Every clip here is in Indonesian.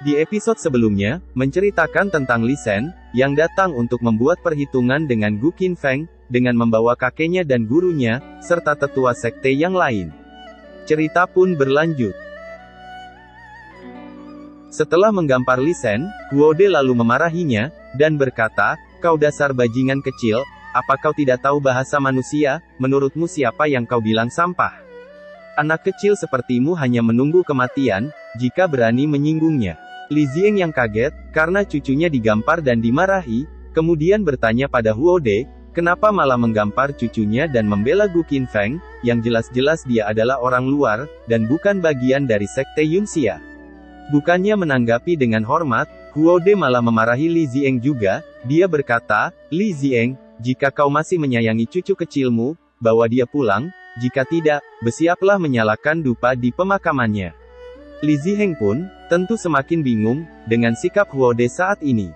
Di episode sebelumnya, menceritakan tentang Li Sen, yang datang untuk membuat perhitungan dengan Gu Qinfeng, dengan membawa kakeknya dan gurunya, serta tetua sekte yang lain. Cerita pun berlanjut. Setelah menggampar Li Sen, Huode lalu memarahinya, dan berkata, "Kau dasar bajingan kecil, apa kau tidak tahu bahasa manusia? Menurutmu siapa yang kau bilang sampah? Anak kecil sepertimu hanya menunggu kematian, jika berani menyinggungnya." Li Zieng yang kaget, karena cucunya digampar dan dimarahi, kemudian bertanya pada Huode, kenapa malah menggampar cucunya dan membela Gu Qinfeng, yang jelas-jelas dia adalah orang luar, dan bukan bagian dari sekte Yunxia. Bukannya menanggapi dengan hormat, Huode malah memarahi Li Zieng juga. Dia berkata, "Li Zieng, jika kau masih menyayangi cucu kecilmu, bawa dia pulang, jika tidak, bersiaplah menyalakan dupa di pemakamannya." Li Zieng pun, tentu semakin bingung, dengan sikap Huode saat ini.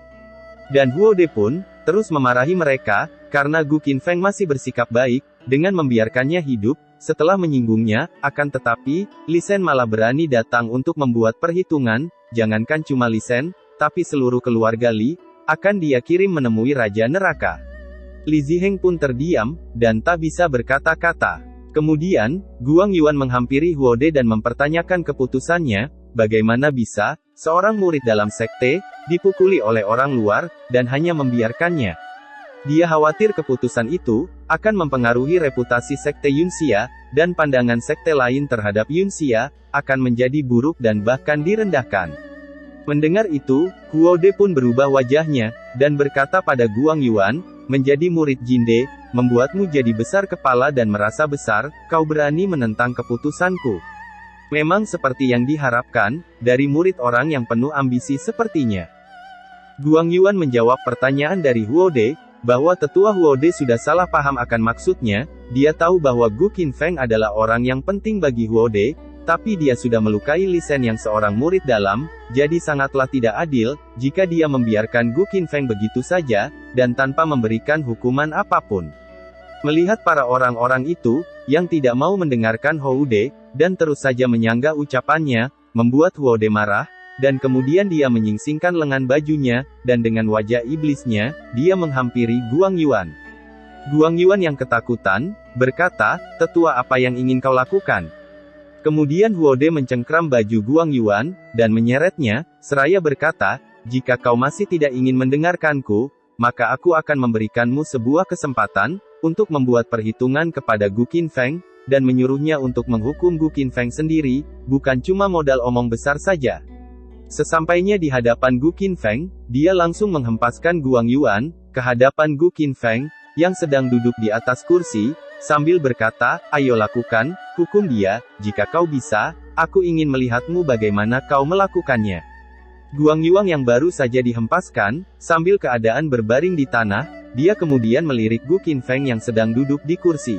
Dan Huode pun, terus memarahi mereka, karena Gu Qinfeng masih bersikap baik, dengan membiarkannya hidup, setelah menyinggungnya, akan tetapi, Li Sen malah berani datang untuk membuat perhitungan, jangankan cuma Li Sen, tapi seluruh keluarga Li, akan dia kirim menemui Raja Neraka. Li Zieng pun terdiam, dan tak bisa berkata-kata. Kemudian, Guang Yuan menghampiri Huode dan mempertanyakan keputusannya, bagaimana bisa, seorang murid dalam sekte, dipukuli oleh orang luar, dan hanya membiarkannya. Dia khawatir keputusan itu, akan mempengaruhi reputasi sekte Yunxia, dan pandangan sekte lain terhadap Yunxia, akan menjadi buruk dan bahkan direndahkan. Mendengar itu, Huode pun berubah wajahnya, dan berkata pada Guang Yuan, menjadi murid Jinde, membuatmu jadi besar kepala dan merasa besar, kau berani menentang keputusanku. Memang seperti yang diharapkan, dari murid orang yang penuh ambisi sepertinya. Guang Yuan menjawab pertanyaan dari Huode, bahwa tetua Huode sudah salah paham akan maksudnya, dia tahu bahwa Gu Qinfeng adalah orang yang penting bagi Huode, tapi dia sudah melukai Li Sen yang seorang murid dalam, jadi sangatlah tidak adil, jika dia membiarkan Gu Qinfeng begitu saja, dan tanpa memberikan hukuman apapun. Melihat para orang-orang itu, yang tidak mau mendengarkan Huode, dan terus saja menyanggah ucapannya, membuat Huode marah, dan kemudian dia menyingsingkan lengan bajunya, dan dengan wajah iblisnya, dia menghampiri Guang Yuan. Guang Yuan yang ketakutan, berkata, "Tetua, apa yang ingin kau lakukan?" Kemudian Huode mencengkram baju Guang Yuan, dan menyeretnya, seraya berkata, "Jika kau masih tidak ingin mendengarkanku, maka aku akan memberikanmu sebuah kesempatan, untuk membuat perhitungan kepada Gu Qinfeng, dan menyuruhnya untuk menghukum Gu Qinfeng sendiri, bukan cuma modal omong besar saja." Sesampainya di hadapan Gu Qinfeng, dia langsung menghempaskan Guang Yuan, ke hadapan Gu Qinfeng, yang sedang duduk di atas kursi, sambil berkata, "Ayo lakukan, hukum dia, jika kau bisa, aku ingin melihatmu bagaimana kau melakukannya." Guang Yuan yang baru saja dihempaskan, sambil keadaan berbaring di tanah, dia kemudian melirik Gu Qinfeng yang sedang duduk di kursi.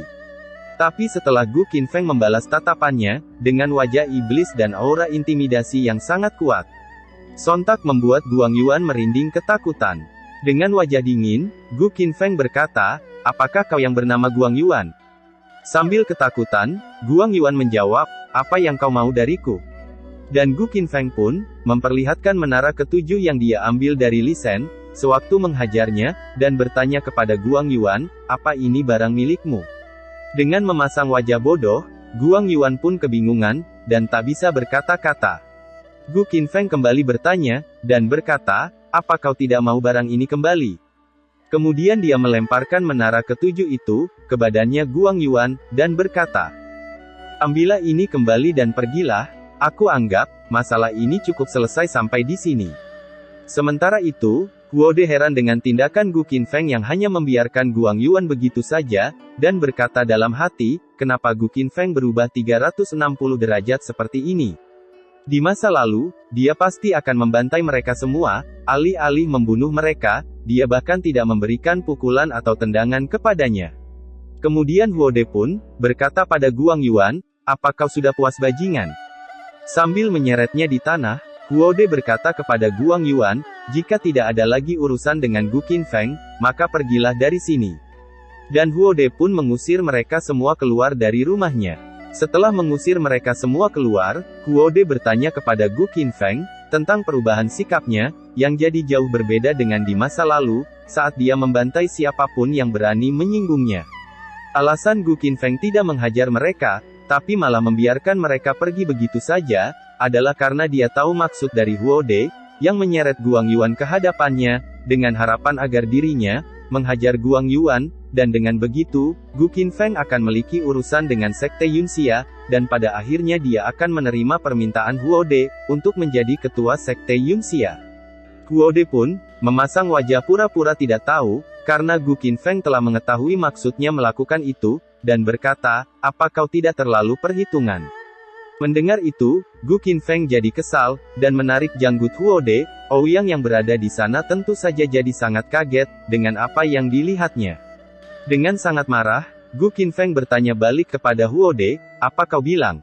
Tapi setelah Gu Qinfeng membalas tatapannya, dengan wajah iblis dan aura intimidasi yang sangat kuat, sontak membuat Guang Yuan merinding ketakutan. Dengan wajah dingin, Gu Qinfeng berkata, "Apakah kau yang bernama Guang Yuan?" Sambil ketakutan, Guang Yuan menjawab, "Apa yang kau mau dariku?" Dan Gu Qinfeng pun, memperlihatkan menara ketujuh yang dia ambil dari Li Sen, sewaktu menghajarnya, dan bertanya kepada Guang Yuan, "Apa ini barang milikmu?" Dengan memasang wajah bodoh, Guang Yuan pun kebingungan, dan tak bisa berkata-kata. Gu Qinfeng kembali bertanya, dan berkata, "Apa kau tidak mau barang ini kembali?" Kemudian dia melemparkan menara ketujuh itu, ke badannya Guang Yuan, dan berkata, "Ambillah ini kembali dan pergilah, aku anggap, masalah ini cukup selesai sampai di sini." Sementara itu, Huode heran dengan tindakan Gu Qinfeng yang hanya membiarkan Guang Yuan begitu saja, dan berkata dalam hati, kenapa Gu Qinfeng berubah 360 derajat seperti ini? Di masa lalu, dia pasti akan membantai mereka semua, alih-alih membunuh mereka, dia bahkan tidak memberikan pukulan atau tendangan kepadanya. Kemudian Huode pun, berkata pada Guang Yuan, "Apa kau sudah puas bajingan?" Sambil menyeretnya di tanah, Huode berkata kepada Guang Yuan, "Jika tidak ada lagi urusan dengan Gu Qinfeng, maka pergilah dari sini." Dan Huode pun mengusir mereka semua keluar dari rumahnya. Setelah mengusir mereka semua keluar, Huode bertanya kepada Gu Qinfeng, tentang perubahan sikapnya, yang jadi jauh berbeda dengan di masa lalu, saat dia membantai siapapun yang berani menyinggungnya. Alasan Gu Qinfeng tidak menghajar mereka, tapi malah membiarkan mereka pergi begitu saja, adalah karena dia tahu maksud dari Huode, yang menyeret Guang Yuan ke hadapannya, dengan harapan agar dirinya menghajar Guang Yuan, dan dengan begitu, Gu Qinfeng akan memiliki urusan dengan Sekte Yunxia, dan pada akhirnya dia akan menerima permintaan Huode, untuk menjadi ketua Sekte Yunxia. Huode pun memasang wajah pura-pura tidak tahu, karena Gu Qinfeng telah mengetahui maksudnya melakukan itu, dan berkata, "Apa kau tidak terlalu perhitungan?" Mendengar itu, Gu Qinfeng jadi kesal, dan menarik janggut Huode. Ouyang yang berada di sana tentu saja jadi sangat kaget, dengan apa yang dilihatnya. Dengan sangat marah, Gu Qinfeng bertanya balik kepada Huode, "Apa kau bilang?"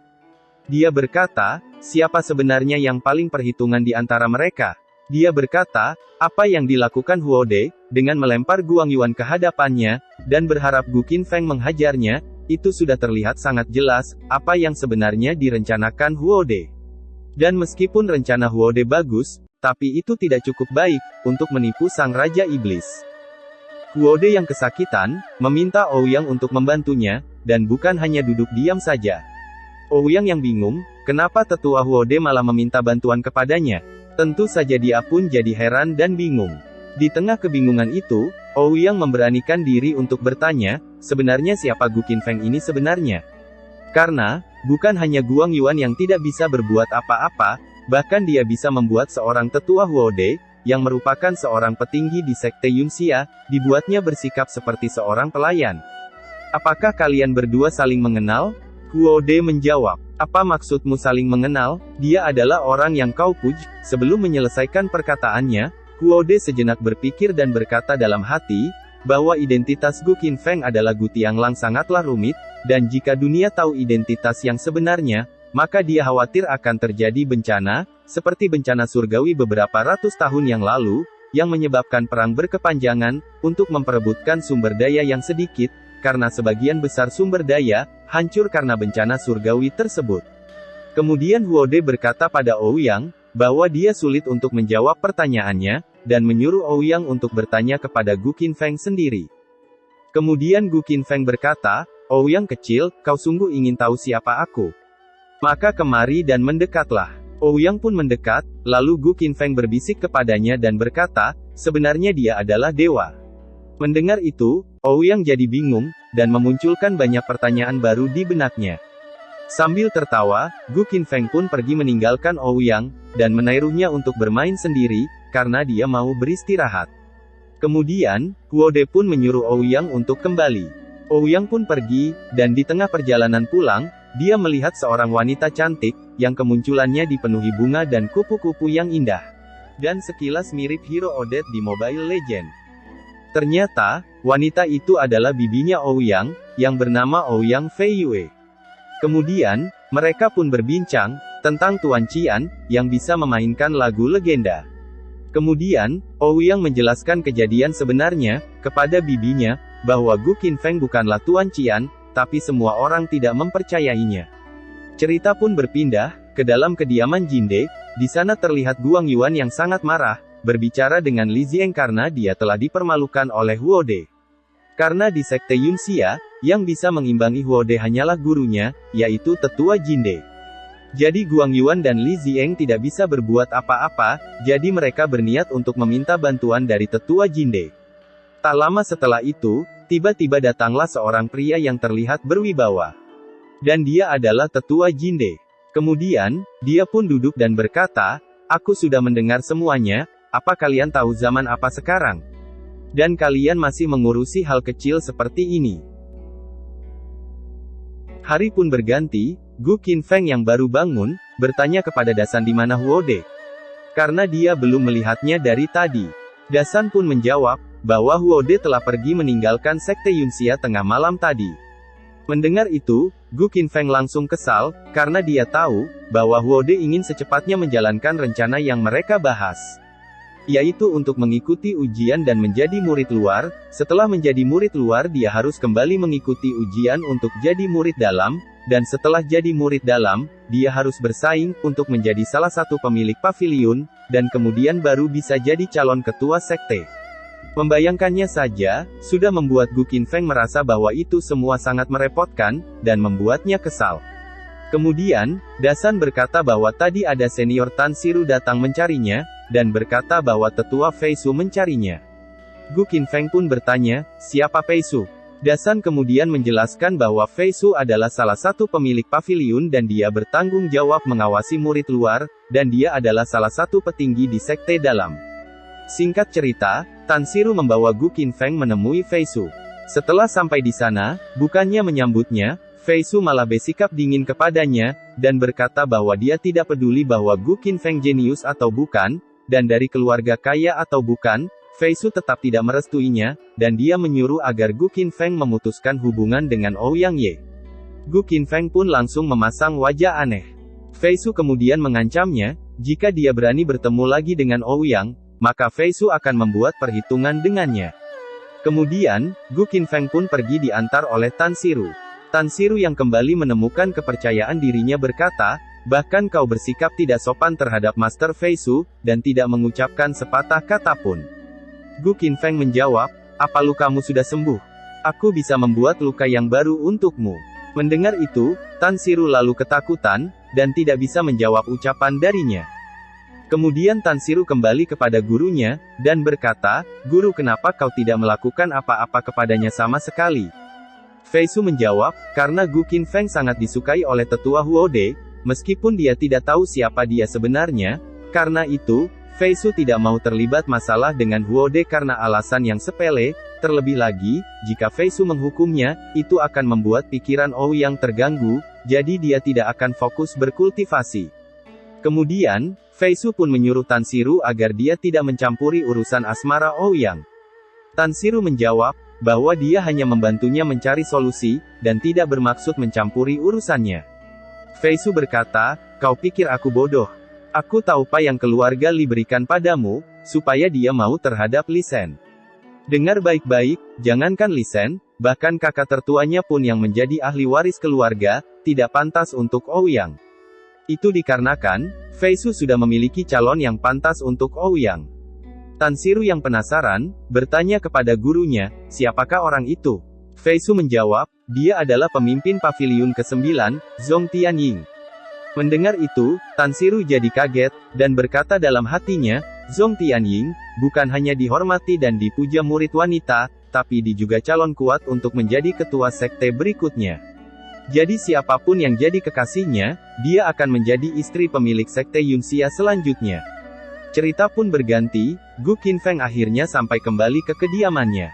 Dia berkata, "Siapa sebenarnya yang paling perhitungan di antara mereka?" Dia berkata, apa yang dilakukan Huode, dengan melempar Guang Yuan ke hadapannya, dan berharap Gu Qinfeng menghajarnya, itu sudah terlihat sangat jelas, apa yang sebenarnya direncanakan Huode. Dan meskipun rencana Huode bagus, tapi itu tidak cukup baik, untuk menipu sang Raja Iblis. Huode yang kesakitan, meminta Ouyang untuk membantunya, dan bukan hanya duduk diam saja. Ouyang yang bingung, kenapa tetua Huode malah meminta bantuan kepadanya. Tentu saja dia pun jadi heran dan bingung. Di tengah kebingungan itu, Ouyang memberanikan diri untuk bertanya, sebenarnya siapa Gu Qinfeng ini sebenarnya? Karena, bukan hanya Guang Yuan yang tidak bisa berbuat apa-apa, bahkan dia bisa membuat seorang tetua Huode, yang merupakan seorang petinggi di Sekte Yunxia, dibuatnya bersikap seperti seorang pelayan. Apakah kalian berdua saling mengenal? Huode menjawab, apa maksudmu saling mengenal? Dia adalah orang yang kau puj. Sebelum menyelesaikan perkataannya, Huode sejenak berpikir dan berkata dalam hati, bahwa identitas Gu Qinfeng adalah Gu Tianglang sangatlah rumit, dan jika dunia tahu identitas yang sebenarnya, maka dia khawatir akan terjadi bencana, seperti bencana surgawi beberapa ratus tahun yang lalu, yang menyebabkan perang berkepanjangan, untuk memperebutkan sumber daya yang sedikit, karena sebagian besar sumber daya, hancur karena bencana surgawi tersebut. Kemudian Huode berkata pada Ouyang, bahwa dia sulit untuk menjawab pertanyaannya, dan menyuruh Ouyang untuk bertanya kepada Gu Qinfeng sendiri. Kemudian Gu Qinfeng berkata, Ouyang kecil, kau sungguh ingin tahu siapa aku? Maka kemari dan mendekatlah. Ouyang pun mendekat, lalu Gu Qinfeng berbisik kepadanya dan berkata, sebenarnya dia adalah dewa. Mendengar itu, Ouyang jadi bingung, dan memunculkan banyak pertanyaan baru di benaknya. Sambil tertawa, Gu Qinfeng pun pergi meninggalkan Ouyang, dan menaruhnya untuk bermain sendiri, karena dia mau beristirahat. Kemudian, Huode pun menyuruh Ouyang untuk kembali. Ouyang pun pergi, dan di tengah perjalanan pulang, dia melihat seorang wanita cantik, yang kemunculannya dipenuhi bunga dan kupu-kupu yang indah. Dan sekilas mirip hero Odette di Mobile Legends. Ternyata, wanita itu adalah bibinya Ouyang, yang bernama Ouyang Fei Yue. Kemudian, mereka pun berbincang, tentang Tuan Qian, yang bisa memainkan lagu legenda. Kemudian, Ouyang menjelaskan kejadian sebenarnya, kepada bibinya, bahwa Gu Qinfeng bukanlah Tuan Qian, tapi semua orang tidak mempercayainya. Cerita pun berpindah, ke dalam kediaman Jinde, di sana terlihat Guang Yuan yang sangat marah, berbicara dengan Li Zieng karena dia telah dipermalukan oleh Huode. Karena di Sekte Yunxia, yang bisa mengimbangi Huode hanyalah gurunya, yaitu Tetua Jinde. Jadi Guang Yuan dan Li Zieng tidak bisa berbuat apa-apa, jadi mereka berniat untuk meminta bantuan dari Tetua Jinde. Tak lama setelah itu, tiba-tiba datanglah seorang pria yang terlihat berwibawa. Dan dia adalah Tetua Jinde. Kemudian, dia pun duduk dan berkata, aku sudah mendengar semuanya. Apa kalian tahu zaman apa sekarang? Dan kalian masih mengurusi hal kecil seperti ini. Hari pun berganti, Gu Qinfeng yang baru bangun, bertanya kepada Dasan di mana Huode. Karena dia belum melihatnya dari tadi. Dasan pun menjawab, bahwa Huode telah pergi meninggalkan Sekte Yunxia tengah malam tadi. Mendengar itu, Gu Qinfeng langsung kesal, karena dia tahu, bahwa Huode ingin secepatnya menjalankan rencana yang mereka bahas. Yaitu untuk mengikuti ujian dan menjadi murid luar. Setelah menjadi murid luar dia harus kembali mengikuti ujian untuk jadi murid dalam, dan setelah jadi murid dalam, dia harus bersaing untuk menjadi salah satu pemilik paviliun, dan kemudian baru bisa jadi calon ketua sekte. Membayangkannya saja, sudah membuat Gu Qinfeng merasa bahwa itu semua sangat merepotkan, dan membuatnya kesal. Kemudian, Dasan berkata bahwa tadi ada senior Tan Siru datang mencarinya, dan berkata bahwa tetua Fei Su mencarinya. Gu Qinfeng pun bertanya, siapa Fei Su? Dasan kemudian menjelaskan bahwa Fei Su adalah salah satu pemilik paviliun dan dia bertanggung jawab mengawasi murid luar, dan dia adalah salah satu petinggi di sekte dalam. Singkat cerita, Tan Siru membawa Gu Qinfeng menemui Fei Su. Setelah sampai di sana, bukannya menyambutnya, Fei Su malah bersikap dingin kepadanya, dan berkata bahwa dia tidak peduli bahwa Gu Qinfeng jenius atau bukan, dan dari keluarga kaya atau bukan, Fei Su tetap tidak merestuinya, dan dia menyuruh agar Gu Qinfeng memutuskan hubungan dengan Ouyang Ye. Gu Qinfeng pun langsung memasang wajah aneh. Fei Su kemudian mengancamnya, jika dia berani bertemu lagi dengan Ouyang, maka Fei Su akan membuat perhitungan dengannya. Kemudian, Gu Qinfeng pun pergi diantar oleh Tan Siru. Tan Siru yang kembali menemukan kepercayaan dirinya berkata, bahkan kau bersikap tidak sopan terhadap Master Fei Su, dan tidak mengucapkan sepatah kata pun. Gu Qinfeng menjawab, apa lukamu sudah sembuh? Aku bisa membuat luka yang baru untukmu. Mendengar itu, Tan Siru lalu ketakutan, dan tidak bisa menjawab ucapan darinya. Kemudian Tan Siru kembali kepada gurunya, dan berkata, guru kenapa kau tidak melakukan apa-apa kepadanya sama sekali? Fei Su menjawab, karena Gu Qinfeng sangat disukai oleh tetua Huode, meskipun dia tidak tahu siapa dia sebenarnya, karena itu, Fei Su tidak mau terlibat masalah dengan Huode karena alasan yang sepele, terlebih lagi, jika Fei Su menghukumnya, itu akan membuat pikiran Ouyang terganggu, jadi dia tidak akan fokus berkultivasi. Kemudian, Fei Su pun menyuruh Tan Siru agar dia tidak mencampuri urusan asmara Ouyang. Tan Siru menjawab, bahwa dia hanya membantunya mencari solusi, dan tidak bermaksud mencampuri urusannya. Fei Su berkata, kau pikir aku bodoh? Aku tahu apa yang keluarga Li berikan padamu, supaya dia mau terhadap Li Shen. Dengar baik-baik, jangankan Li Shen, bahkan kakak tertuanya pun yang menjadi ahli waris keluarga, tidak pantas untuk Ouyang. Itu dikarenakan, Fei Su sudah memiliki calon yang pantas untuk Ouyang. Tan Siru yang penasaran, bertanya kepada gurunya, siapakah orang itu? Fei Su menjawab, dia adalah pemimpin paviliun ke-9, Zhong Tianying. Mendengar itu, Tan Siru jadi kaget, dan berkata dalam hatinya, Zhong Tianying, bukan hanya dihormati dan dipuja murid wanita, tapi dia juga calon kuat untuk menjadi ketua sekte berikutnya. Jadi siapapun yang jadi kekasihnya, dia akan menjadi istri pemilik sekte Yunxia selanjutnya. Cerita pun berganti, Gu Qinfeng akhirnya sampai kembali ke kediamannya.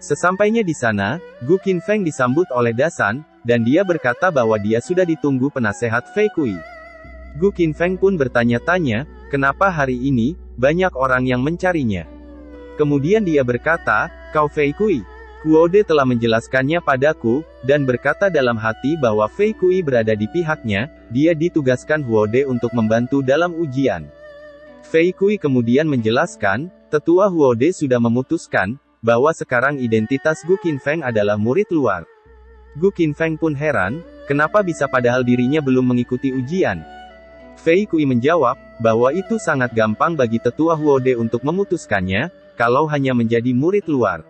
Sesampainya di sana, Gu Qinfeng disambut oleh Dasan, dan dia berkata bahwa dia sudah ditunggu penasehat Fei Kui. Gu Qinfeng pun bertanya-tanya, kenapa hari ini, banyak orang yang mencarinya. Kemudian dia berkata, kau Fei Kui. Huode telah menjelaskannya padaku, dan berkata dalam hati bahwa Fei Kui berada di pihaknya, dia ditugaskan Huode untuk membantu dalam ujian. Fei Kui kemudian menjelaskan, tetua Huode sudah memutuskan, bahwa sekarang identitas Gu Qinfeng adalah murid luar. Gu Qinfeng pun heran, kenapa bisa padahal dirinya belum mengikuti ujian. Fei Kui menjawab, bahwa itu sangat gampang bagi tetua Huode untuk memutuskannya, kalau hanya menjadi murid luar.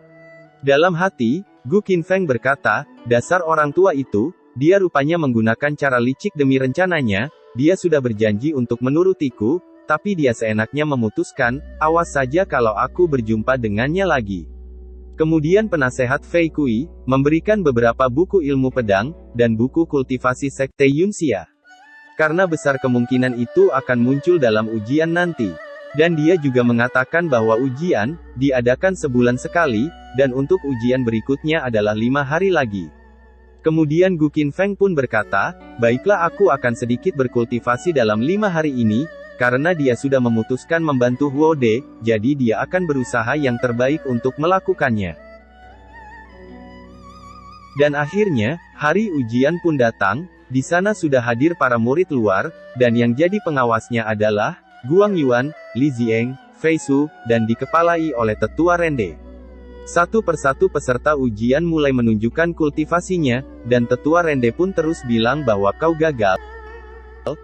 Dalam hati, Gu Qinfeng berkata, dasar orang tua itu, dia rupanya menggunakan cara licik demi rencananya, dia sudah berjanji untuk menurutiku, tapi dia seenaknya memutuskan, awas saja kalau aku berjumpa dengannya lagi. Kemudian penasehat Fei Kui, memberikan beberapa buku ilmu pedang, dan buku kultivasi sekte Yunxia. Karena besar kemungkinan itu akan muncul dalam ujian nanti. Dan dia juga mengatakan bahwa ujian, diadakan sebulan sekali, dan untuk ujian berikutnya adalah 5 hari lagi. Kemudian Gu Qinfeng pun berkata, baiklah aku akan sedikit berkultivasi dalam 5 hari ini, karena dia sudah memutuskan membantu Huode, jadi dia akan berusaha yang terbaik untuk melakukannya. Dan akhirnya, hari ujian pun datang, di sana sudah hadir para murid luar, dan yang jadi pengawasnya adalah, Guang Yuan, Li Zieng, Fei Su, dan dikepalai oleh tetua Rende. Satu persatu peserta ujian mulai menunjukkan kultivasinya, dan Tetua Rende pun terus bilang bahwa kau gagal.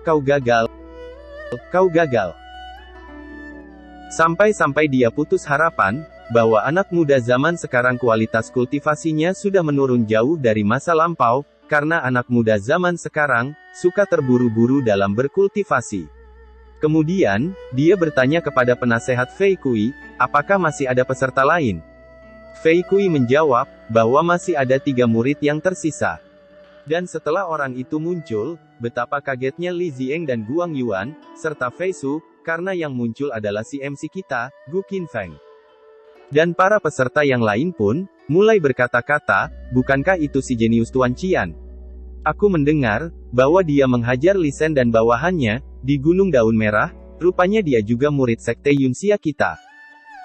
Kau gagal. Kau gagal. Sampai-sampai dia putus harapan, bahwa anak muda zaman sekarang kualitas kultivasinya sudah menurun jauh dari masa lampau, karena anak muda zaman sekarang, suka terburu-buru dalam berkultivasi. Kemudian, dia bertanya kepada penasehat Fei Kui, apakah masih ada peserta lain? Fei Kui menjawab, bahwa masih ada 3 murid yang tersisa. Dan setelah orang itu muncul, betapa kagetnya Li Zieng dan Guang Yuan, serta Fei Su, karena yang muncul adalah si MC kita, Gu Qinfeng. Dan para peserta yang lain pun, mulai berkata-kata, bukankah itu si jenius Tuan Qian? Aku mendengar, bahwa dia menghajar Li Shen dan bawahannya, di Gunung Daun Merah, rupanya dia juga murid sekte Yunxia kita.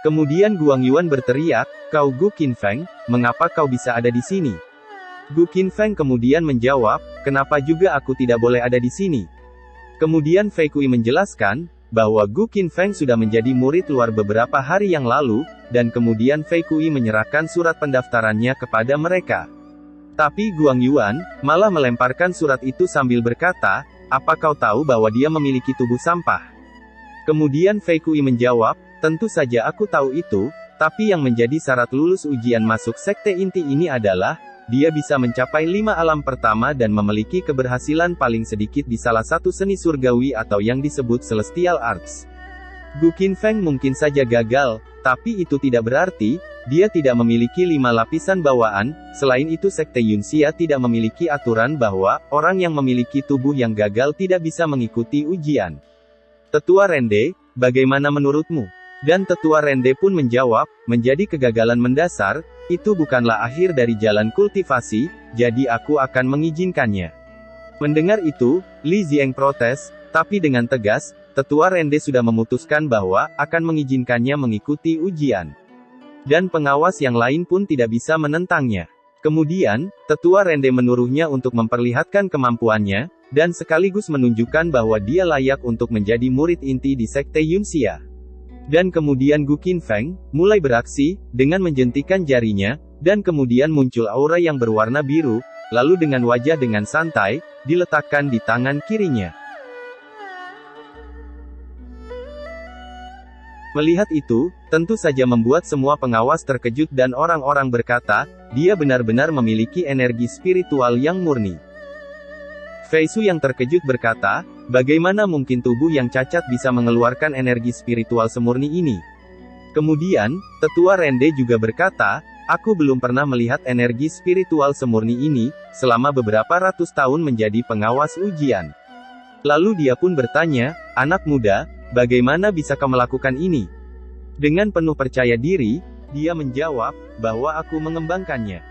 Kemudian Guang Yuan berteriak, kau Gu Qinfeng, mengapa kau bisa ada di sini? Gu Qinfeng kemudian menjawab, kenapa juga aku tidak boleh ada di sini? Kemudian Fei Kui menjelaskan, bahwa Gu Qinfeng sudah menjadi murid luar beberapa hari yang lalu, dan kemudian Fei Kui menyerahkan surat pendaftarannya kepada mereka. Tapi Guang Yuan, malah melemparkan surat itu sambil berkata, apa kau tahu bahwa dia memiliki tubuh sampah? Kemudian Fei Kui menjawab, tentu saja aku tahu itu, tapi yang menjadi syarat lulus ujian masuk sekte inti ini adalah, dia bisa mencapai 5 alam pertama dan memiliki keberhasilan paling sedikit di salah satu seni surgawi atau yang disebut Celestial Arts. Gu Qinfeng mungkin saja gagal, tapi itu tidak berarti, dia tidak memiliki 5 lapisan bawaan. Selain itu sekte Yunxia tidak memiliki aturan bahwa, orang yang memiliki tubuh yang gagal tidak bisa mengikuti ujian. Tetua Rende, bagaimana menurutmu? Dan Tetua Rende pun menjawab, menjadi kegagalan mendasar, itu bukanlah akhir dari jalan kultivasi, jadi aku akan mengizinkannya. Mendengar itu, Li Zieng protes, tapi dengan tegas, Tetua Rende sudah memutuskan bahwa, akan mengizinkannya mengikuti ujian. Dan pengawas yang lain pun tidak bisa menentangnya. Kemudian, Tetua Rende menyuruhnya untuk memperlihatkan kemampuannya, dan sekaligus menunjukkan bahwa dia layak untuk menjadi murid inti di sekte Yunxia. Dan kemudian Gu Qinfeng, mulai beraksi, dengan menjentikan jarinya, dan kemudian muncul aura yang berwarna biru, lalu dengan wajah dengan santai, diletakkan di tangan kirinya. Melihat itu, tentu saja membuat semua pengawas terkejut dan orang-orang berkata, dia benar-benar memiliki energi spiritual yang murni. Fei Su yang terkejut berkata, bagaimana mungkin tubuh yang cacat bisa mengeluarkan energi spiritual semurni ini? Kemudian, Tetua Rende juga berkata, aku belum pernah melihat energi spiritual semurni ini, selama beberapa ratus tahun menjadi pengawas ujian. Lalu dia pun bertanya, anak muda, bagaimana bisa kau melakukan ini? Dengan penuh percaya diri, dia menjawab, bahwa aku mengembangkannya.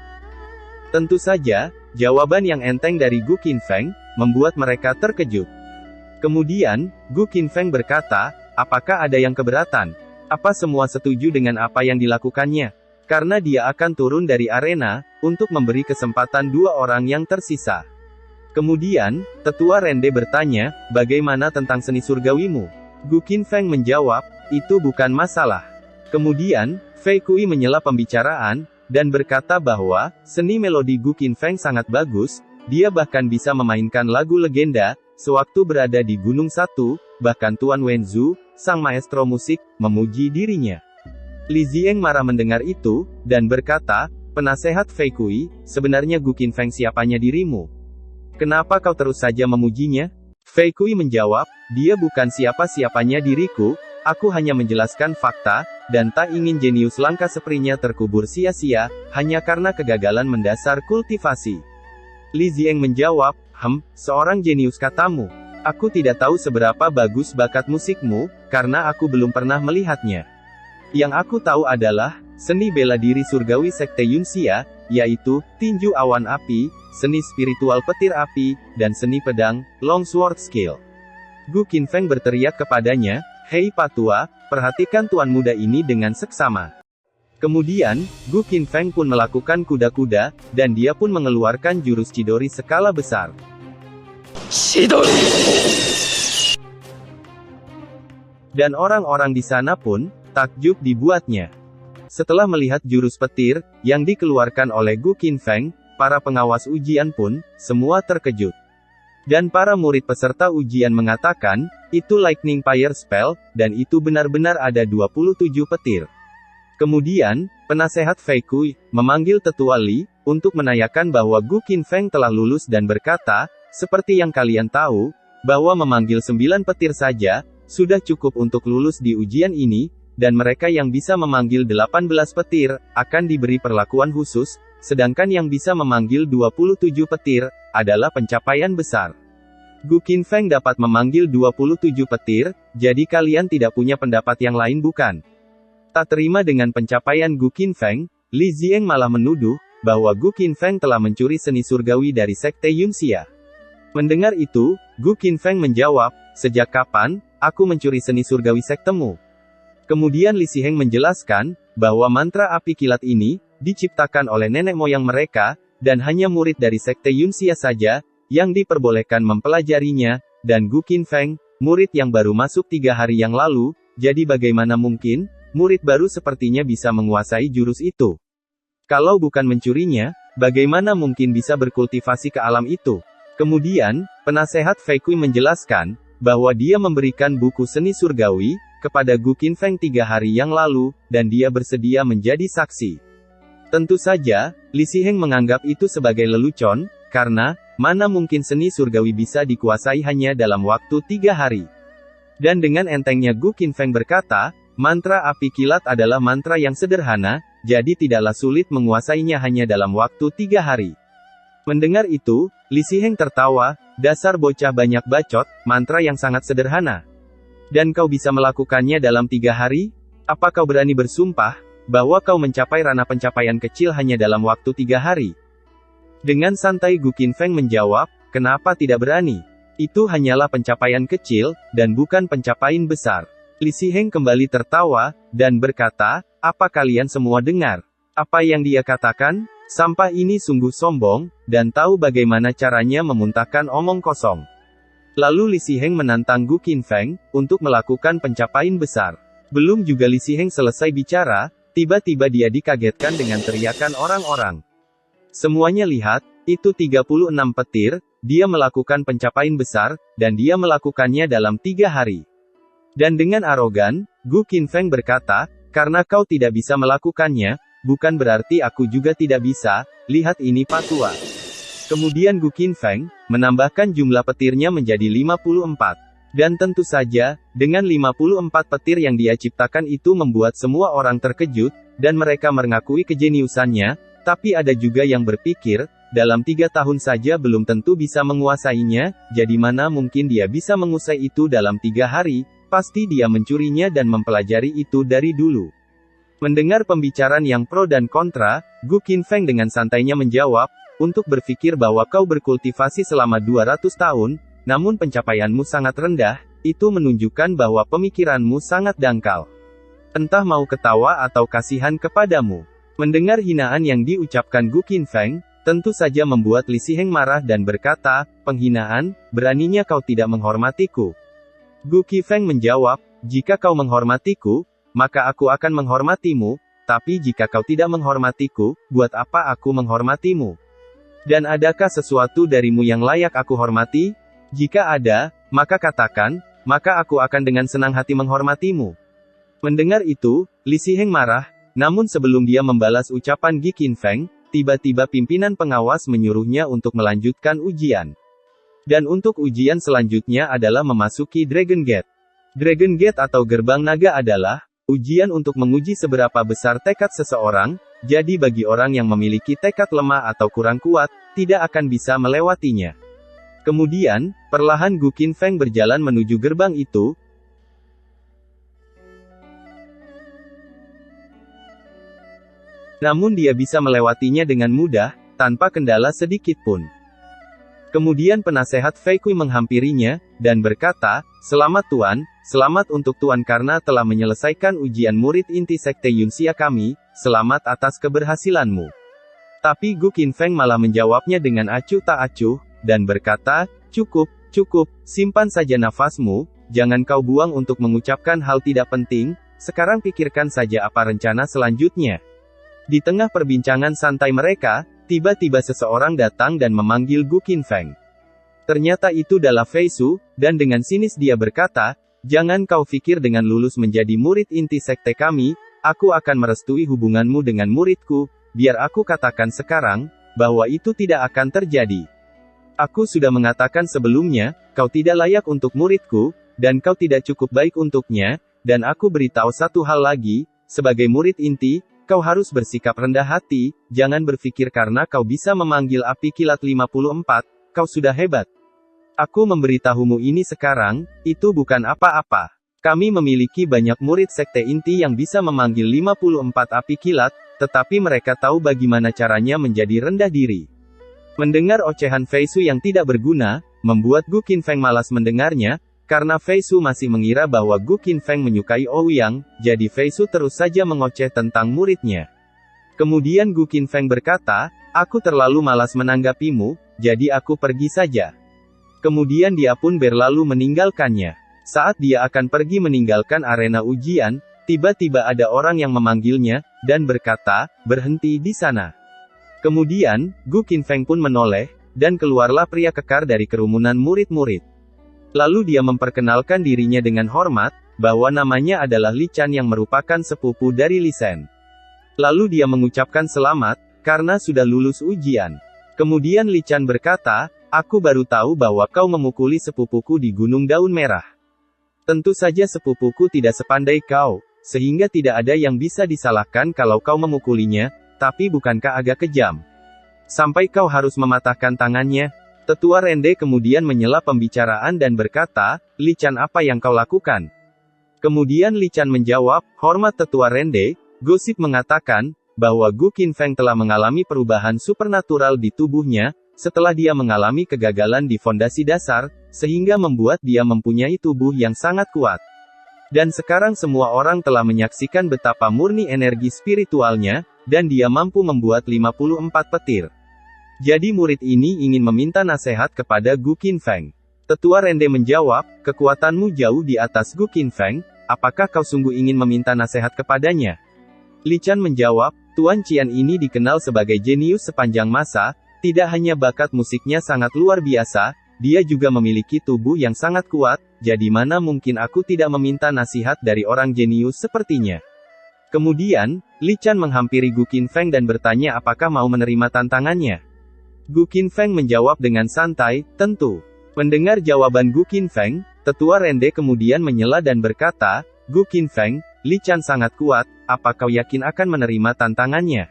Tentu saja, jawaban yang enteng dari Gu Qinfeng, membuat mereka terkejut. Kemudian, Gu Qinfeng berkata, apakah ada yang keberatan? Apa semua setuju dengan apa yang dilakukannya? Karena dia akan turun dari arena, untuk memberi kesempatan 2 orang yang tersisa. Kemudian, Tetua Rende bertanya, bagaimana tentang seni surgawimu? Gu Qinfeng menjawab, itu bukan masalah. Kemudian, Fei Kui menyela pembicaraan, dan berkata bahwa, seni melodi Gu Qinfeng sangat bagus, dia bahkan bisa memainkan lagu legenda, sewaktu berada di Gunung Satu, bahkan Tuan Wenzu, sang maestro musik, memuji dirinya. Li Zieng marah mendengar itu, dan berkata, penasehat Fei Kui, sebenarnya Gu Qinfeng siapanya dirimu? Kenapa kau terus saja memujinya? Fei Kui menjawab, dia bukan siapa-siapanya diriku, aku hanya menjelaskan fakta, dan tak ingin jenius langka sepertinya terkubur sia-sia, hanya karena kegagalan mendasar kultivasi. Li Zieng menjawab, seorang jenius katamu. Aku tidak tahu seberapa bagus bakat musikmu, karena aku belum pernah melihatnya. Yang aku tahu adalah, seni bela diri surgawi sekte Yunxia, yaitu, tinju awan api, seni spiritual petir api, dan seni pedang, long sword skill. Gu Qinfeng berteriak kepadanya, hei Patua, perhatikan tuan muda ini dengan seksama. Kemudian, Gu Qinfeng pun melakukan kuda-kuda, dan dia pun mengeluarkan jurus Chidori skala besar. Chidori! Dan orang-orang di sana pun, takjub dibuatnya. Setelah melihat jurus petir yang dikeluarkan oleh Gu Qinfeng, para pengawas ujian pun semua terkejut. Dan para murid peserta ujian mengatakan, itu Lightning Fire Spell, dan itu benar-benar ada 27 petir. Kemudian, penasehat Fei Kui memanggil Tetua Li untuk menanyakan bahwa Gu Qinfeng telah lulus dan berkata, seperti yang kalian tahu, bahwa memanggil 9 petir saja sudah cukup untuk lulus di ujian ini, dan mereka yang bisa memanggil 18 petir akan diberi perlakuan khusus, sedangkan yang bisa memanggil 27 petir adalah pencapaian besar. Gu Qinfeng dapat memanggil 27 petir, jadi kalian tidak punya pendapat yang lain bukan? Tak terima dengan pencapaian Gu Qinfeng, Li Zieng malah menuduh bahwa Gu Qinfeng telah mencuri seni surgawi dari sekte Yunxia. Mendengar itu, Gu Qinfeng menjawab, sejak kapan aku mencuri seni surgawi sektemu? Kemudian Li Ziheng menjelaskan bahwa mantra api kilat ini diciptakan oleh nenek moyang mereka, dan hanya murid dari sekte Yunxia saja yang diperbolehkan mempelajarinya, dan Gu Qinfeng, murid yang baru masuk 3 hari yang lalu, jadi bagaimana mungkin murid baru sepertinya bisa menguasai jurus itu? Kalau bukan mencurinya, bagaimana mungkin bisa berkultivasi ke alam itu? Kemudian, penasehat Fei Kui menjelaskan bahwa dia memberikan buku seni surgawi kepada Gu Qinfeng 3 hari yang lalu, dan dia bersedia menjadi saksi. Tentu saja, Li Ziheng menganggap itu sebagai lelucon, karena, mana mungkin seni surgawi bisa dikuasai hanya dalam waktu 3 hari. Dan dengan entengnya Gu Qinfeng berkata, mantra api kilat adalah mantra yang sederhana, jadi tidaklah sulit menguasainya hanya dalam waktu 3 hari. Mendengar itu, Li Ziheng tertawa, dasar bocah banyak bacot, mantra yang sangat sederhana. Dan kau bisa melakukannya dalam 3 hari? Apa kau berani bersumpah bahwa kau mencapai ranah pencapaian kecil hanya dalam waktu 3 hari? Dengan santai Gu Qinfeng menjawab, kenapa tidak berani? Itu hanyalah pencapaian kecil, dan bukan pencapaian besar. Li Ziheng kembali tertawa, dan berkata, apa kalian semua dengar? Apa yang dia katakan? Sampah ini sungguh sombong, dan tahu bagaimana caranya memuntahkan omong kosong. Lalu Li Ziheng menantang Gu Qinfeng untuk melakukan pencapaian besar. Belum juga Li Ziheng selesai bicara, tiba-tiba dia dikagetkan dengan teriakan orang-orang. Semuanya lihat, itu 36 petir, dia melakukan pencapaian besar, dan dia melakukannya dalam 3 hari. Dan dengan arogan, Gu Qinfeng berkata, karena kau tidak bisa melakukannya, bukan berarti aku juga tidak bisa, lihat ini Patua. Kemudian Gu Qinfeng menambahkan jumlah petirnya menjadi 54. Dan tentu saja, dengan 54 petir yang dia ciptakan itu membuat semua orang terkejut, dan mereka mengakui kejeniusannya, tapi ada juga yang berpikir, dalam 3 tahun saja belum tentu bisa menguasainya, jadi mana mungkin dia bisa menguasai itu dalam 3 hari, pasti dia mencurinya dan mempelajari itu dari dulu. Mendengar pembicaraan yang pro dan kontra, Gu Qinfeng dengan santainya menjawab, untuk berpikir bahwa kau berkultivasi selama 200 tahun, namun pencapaianmu sangat rendah, itu menunjukkan bahwa pemikiranmu sangat dangkal. Entah mau ketawa atau kasihan kepadamu. Mendengar hinaan yang diucapkan Gu Qinfeng, tentu saja membuat Li Ziheng marah dan berkata, penghinaan, beraninya kau tidak menghormatiku. Gu Qinfeng menjawab, jika kau menghormatiku, maka aku akan menghormatimu, tapi jika kau tidak menghormatiku, buat apa aku menghormatimu? Dan adakah sesuatu darimu yang layak aku hormati? Jika ada, maka katakan, maka aku akan dengan senang hati menghormatimu. Mendengar itu, Li Ziheng marah, namun sebelum dia membalas ucapan Gu Qinfeng, tiba-tiba pimpinan pengawas menyuruhnya untuk melanjutkan ujian. Dan untuk ujian selanjutnya adalah memasuki Dragon Gate. Dragon Gate atau gerbang naga adalah ujian untuk menguji seberapa besar tekad seseorang, jadi bagi orang yang memiliki tekad lemah atau kurang kuat, tidak akan bisa melewatinya. Kemudian, perlahan Gu Qinfeng berjalan menuju gerbang itu. Namun dia bisa melewatinya dengan mudah, tanpa kendala sedikit pun. Kemudian penasehat Fei Kui menghampirinya, dan berkata, selamat Tuan, selamat untuk Tuan karena telah menyelesaikan ujian murid inti sekte Yunxia kami, selamat atas keberhasilanmu. Tapi Gu Qinfeng malah menjawabnya dengan acuh tak acuh, dan berkata, cukup, simpan saja nafasmu, jangan kau buang untuk mengucapkan hal tidak penting, sekarang pikirkan saja apa rencana selanjutnya. Di tengah perbincangan santai mereka, tiba-tiba seseorang datang dan memanggil Gu Qinfeng. Ternyata itu adalah Fei Su, dan dengan sinis dia berkata, "Jangan kau pikir dengan lulus menjadi murid inti sekte kami, aku akan merestui hubunganmu dengan muridku. Biar aku katakan sekarang, bahwa itu tidak akan terjadi. Aku sudah mengatakan sebelumnya, kau tidak layak untuk muridku, dan kau tidak cukup baik untuknya, dan aku beritahu satu hal lagi, sebagai murid inti, kau harus bersikap rendah hati, jangan berpikir karena kau bisa memanggil api kilat 54, kau sudah hebat. Aku memberitahumu ini sekarang, itu bukan apa-apa. Kami memiliki banyak murid sekte inti yang bisa memanggil 54 api kilat, tetapi mereka tahu bagaimana caranya menjadi rendah diri." Mendengar ocehan Fei Su yang tidak berguna, membuat Gu Qinfeng malas mendengarnya, karena Fei Su masih mengira bahwa Gu Qinfeng menyukai Ouyang, jadi Fei Su terus saja mengoceh tentang muridnya. Kemudian Gu Qinfeng berkata, "Aku terlalu malas menanggapimu, jadi aku pergi saja." Kemudian dia pun berlalu meninggalkannya. Saat dia akan pergi meninggalkan arena ujian, tiba-tiba ada orang yang memanggilnya, dan berkata, "Berhenti di sana." Kemudian, Gu Qinfeng pun menoleh, dan keluarlah pria kekar dari kerumunan murid-murid. Lalu dia memperkenalkan dirinya dengan hormat, bahwa namanya adalah Li Chan yang merupakan sepupu dari Li Shen. Lalu dia mengucapkan selamat, karena sudah lulus ujian. Kemudian Li Chan berkata, "Aku baru tahu bahwa kau memukuli sepupuku di Gunung Daun Merah. Tentu saja sepupuku tidak sepandai kau, sehingga tidak ada yang bisa disalahkan kalau kau memukulinya, tapi bukankah agak kejam? Sampai kau harus mematahkan tangannya?" Tetua Rende kemudian menyela pembicaraan dan berkata, "Li Chan, apa yang kau lakukan?" Kemudian Li Chan menjawab, "Hormat Tetua Rende, gosip mengatakan, bahwa Gu Qinfeng telah mengalami perubahan supernatural di tubuhnya, setelah dia mengalami kegagalan di fondasi dasar, sehingga membuat dia mempunyai tubuh yang sangat kuat. Dan sekarang semua orang telah menyaksikan betapa murni energi spiritualnya, dan dia mampu membuat 54 petir. Jadi murid ini ingin meminta nasihat kepada Gu Qinfeng." Tetua Rende menjawab, "Kekuatanmu jauh di atas Gu Qinfeng, apakah kau sungguh ingin meminta nasihat kepadanya?" Li Chan menjawab, "Tuan Qian ini dikenal sebagai jenius sepanjang masa, tidak hanya bakat musiknya sangat luar biasa, dia juga memiliki tubuh yang sangat kuat, jadi mana mungkin aku tidak meminta nasihat dari orang jenius sepertinya." Kemudian, Li Chan menghampiri Gu Qinfeng dan bertanya apakah mau menerima tantangannya. Gu Qinfeng menjawab dengan santai, "Tentu." Mendengar jawaban Gu Qinfeng, Tetua Rende kemudian menyela dan berkata, "Gu Qinfeng, Li Chan sangat kuat, apa kau yakin akan menerima tantangannya?"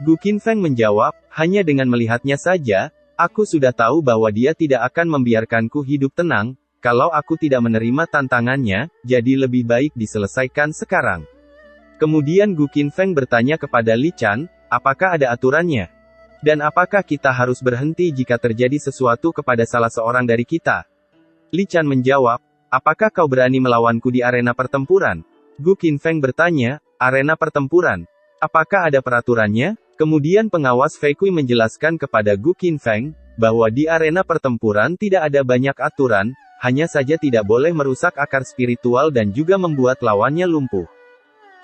Gu Qinfeng menjawab, "Hanya dengan melihatnya saja, aku sudah tahu bahwa dia tidak akan membiarkanku hidup tenang, kalau aku tidak menerima tantangannya, jadi lebih baik diselesaikan sekarang." Kemudian Gu Qinfeng bertanya kepada Li Chan, "Apakah ada aturannya? Dan apakah kita harus berhenti jika terjadi sesuatu kepada salah seorang dari kita?" Li Chan menjawab, "Apakah kau berani melawanku di arena pertempuran?" Gu Qinfeng bertanya, "Arena pertempuran? Apakah ada peraturannya?" Kemudian pengawas Fei Kui menjelaskan kepada Gu Qinfeng, bahwa di arena pertempuran tidak ada banyak aturan, hanya saja tidak boleh merusak akar spiritual dan juga membuat lawannya lumpuh.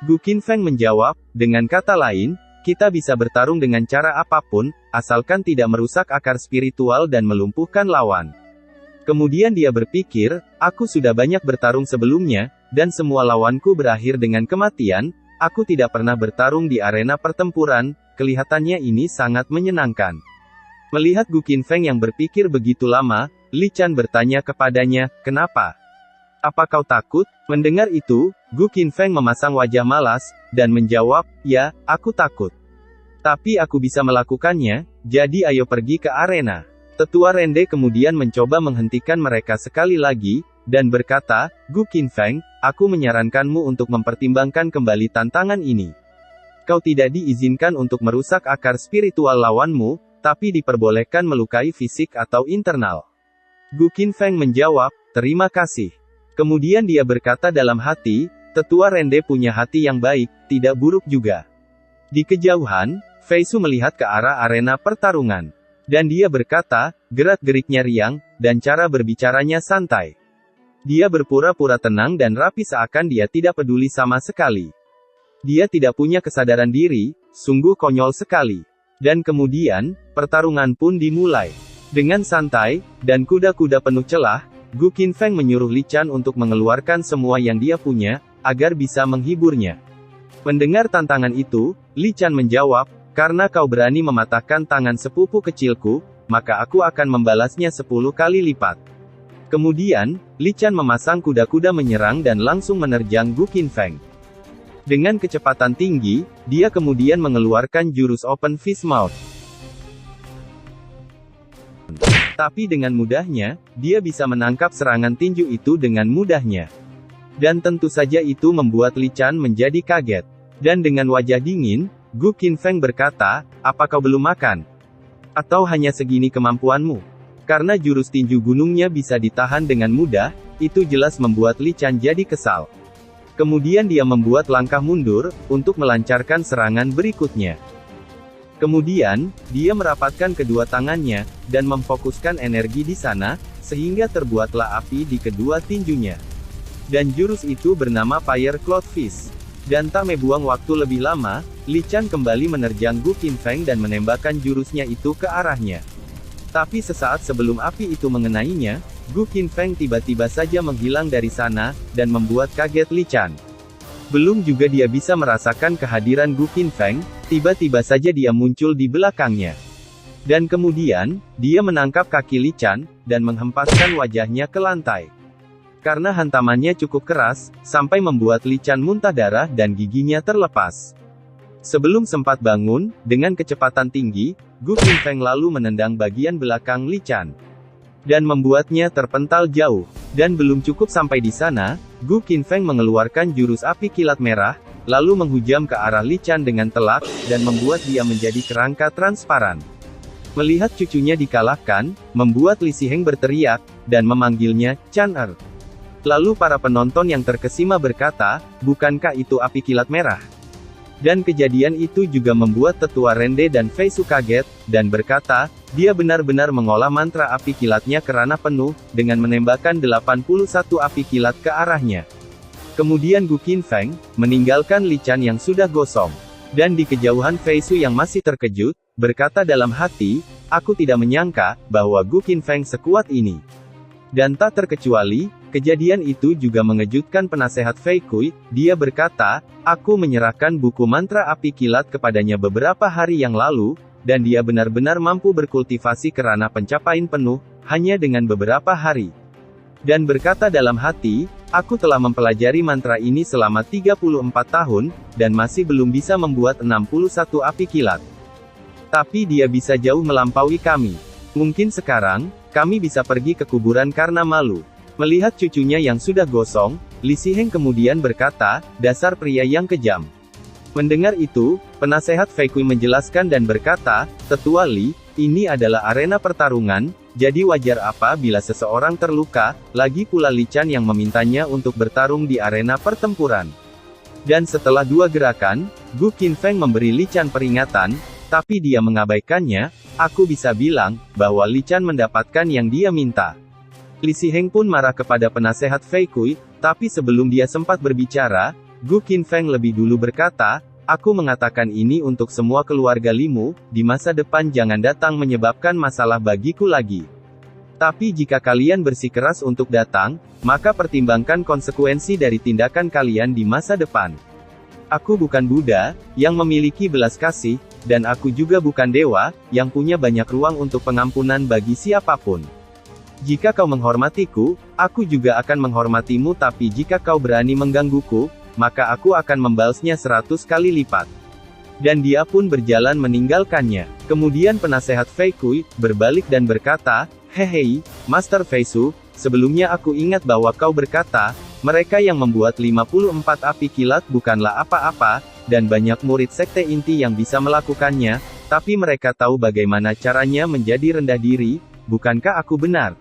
Gu Qinfeng menjawab, "Dengan kata lain, kita bisa bertarung dengan cara apapun, asalkan tidak merusak akar spiritual dan melumpuhkan lawan." Kemudian dia berpikir, "Aku sudah banyak bertarung sebelumnya, dan semua lawanku berakhir dengan kematian, aku tidak pernah bertarung di arena pertempuran, kelihatannya ini sangat menyenangkan." Melihat Gu Qinfeng yang berpikir begitu lama, Li Chan bertanya kepadanya, "Kenapa? Apa kau takut?" Mendengar itu, Gu Qinfeng memasang wajah malas, dan menjawab, "Ya, aku takut. Tapi aku bisa melakukannya, jadi ayo pergi ke arena." Tetua Rende kemudian mencoba menghentikan mereka sekali lagi, dan berkata, "Gu Qinfeng, aku menyarankanmu untuk mempertimbangkan kembali tantangan ini. Kau tidak diizinkan untuk merusak akar spiritual lawanmu, tapi diperbolehkan melukai fisik atau internal." Gu Qinfeng menjawab, "Terima kasih." Kemudian dia berkata dalam hati, "Tetua Rende punya hati yang baik, tidak buruk juga." Di kejauhan, Fei Su melihat ke arah arena pertarungan. Dan dia berkata, gerak-geriknya riang, dan cara berbicaranya santai. Dia berpura-pura tenang dan rapi seakan dia tidak peduli sama sekali. Dia tidak punya kesadaran diri, sungguh konyol sekali. Dan kemudian, pertarungan pun dimulai. Dengan santai, dan kuda-kuda penuh celah, Gu Qinfeng menyuruh Li Chan untuk mengeluarkan semua yang dia punya, agar bisa menghiburnya. Mendengar tantangan itu, Li Chan menjawab, "Karena kau berani mematahkan tangan sepupu kecilku, maka aku akan membalasnya 10 kali lipat." Kemudian, Li Chan memasang kuda-kuda menyerang dan langsung menerjang Gu Qinfeng. Dengan kecepatan tinggi, dia kemudian mengeluarkan jurus Open Fist Mouth. Tapi dengan mudahnya, dia bisa menangkap serangan tinju itu dengan mudahnya. Dan tentu saja itu membuat Li Chan menjadi kaget. Dan dengan wajah dingin, Gu Qinfeng berkata, "Apa kau belum makan? Atau hanya segini kemampuanmu?" Karena jurus tinju gunungnya bisa ditahan dengan mudah, itu jelas membuat Li Chan jadi kesal. Kemudian dia membuat langkah mundur, untuk melancarkan serangan berikutnya. Kemudian, dia merapatkan kedua tangannya, dan memfokuskan energi di sana, sehingga terbuatlah api di kedua tinjunya. Dan jurus itu bernama Fire Cloud Fist. Dan tak membuang waktu lebih lama, Li Chan kembali menerjang Gu Qinfeng dan menembakkan jurusnya itu ke arahnya. Tapi sesaat sebelum api itu mengenainya, Gu Qinfeng tiba-tiba saja menghilang dari sana, dan membuat kaget Li Chan. Belum juga dia bisa merasakan kehadiran Gu Qinfeng, tiba-tiba saja dia muncul di belakangnya. Dan kemudian, dia menangkap kaki Li Chan, dan menghempaskan wajahnya ke lantai. Karena hantamannya cukup keras, sampai membuat Li Chan muntah darah dan giginya terlepas. Sebelum sempat bangun, dengan kecepatan tinggi, Gu Qinfeng lalu menendang bagian belakang Li Chan. Dan membuatnya terpental jauh. Dan belum cukup sampai di sana, Gu Qinfeng mengeluarkan jurus api kilat merah, lalu menghujam ke arah Li Chan dengan telak, dan membuat dia menjadi kerangka transparan. Melihat cucunya dikalahkan, membuat Li Siheng berteriak, dan memanggilnya, "Chan-er." Lalu para penonton yang terkesima berkata, "Bukankah itu api kilat merah?" Dan kejadian itu juga membuat tetua Rende dan Fei Su kaget, dan berkata, dia benar-benar mengolah mantra api kilatnya ke ranah penuh, dengan menembakkan 81 api kilat ke arahnya. Kemudian Gu Qinfeng meninggalkan Li Chan yang sudah gosong. Dan di kejauhan Fei Su yang masih terkejut, berkata dalam hati, "Aku tidak menyangka, bahwa Gu Qinfeng sekuat ini." Dan tak terkecuali, kejadian itu juga mengejutkan penasehat Fei Kui. Dia berkata, "Aku menyerahkan buku mantra api kilat kepadanya beberapa hari yang lalu, dan dia benar-benar mampu berkultivasi ke ranah pencapaian penuh, hanya dengan beberapa hari." Dan berkata dalam hati, "Aku telah mempelajari mantra ini selama 34 tahun, dan masih belum bisa membuat 61 api kilat. Tapi dia bisa jauh melampaui kami. Mungkin sekarang, kami bisa pergi ke kuburan karena malu." Melihat cucunya yang sudah gosong, Li Siheng kemudian berkata, "Dasar pria yang kejam." Mendengar itu, penasehat Fei Kui menjelaskan dan berkata, "Tetua Li, ini adalah arena pertarungan, jadi wajar apabila seseorang terluka, lagi pula Li Chan yang memintanya untuk bertarung di arena pertempuran." Dan setelah 2 gerakan, Gu Qinfeng memberi Li Chan peringatan, tapi dia mengabaikannya. Aku bisa bilang, bahwa Li Chan mendapatkan yang dia minta. Li Siheng pun marah kepada penasehat Fei Kui, tapi sebelum dia sempat berbicara, Gu Qinfeng lebih dulu berkata, "Aku mengatakan ini untuk semua keluarga Limu, di masa depan jangan datang menyebabkan masalah bagiku lagi. Tapi jika kalian bersikeras untuk datang, maka pertimbangkan konsekuensi dari tindakan kalian di masa depan. Aku bukan Buddha, yang memiliki belas kasih, dan aku juga bukan dewa, yang punya banyak ruang untuk pengampunan bagi siapapun. Jika kau menghormatiku, aku juga akan menghormatimu, tapi jika kau berani menggangguku, maka aku akan membalasnya 100 kali lipat." Dan dia pun berjalan meninggalkannya. Kemudian penasehat Fei Kui berbalik dan berkata, "Hei, Master Fei Su, sebelumnya aku ingat bahwa kau berkata, mereka yang membuat 54 api kilat bukanlah apa-apa, dan banyak murid sekte inti yang bisa melakukannya, tapi mereka tahu bagaimana caranya menjadi rendah diri, bukankah aku benar?"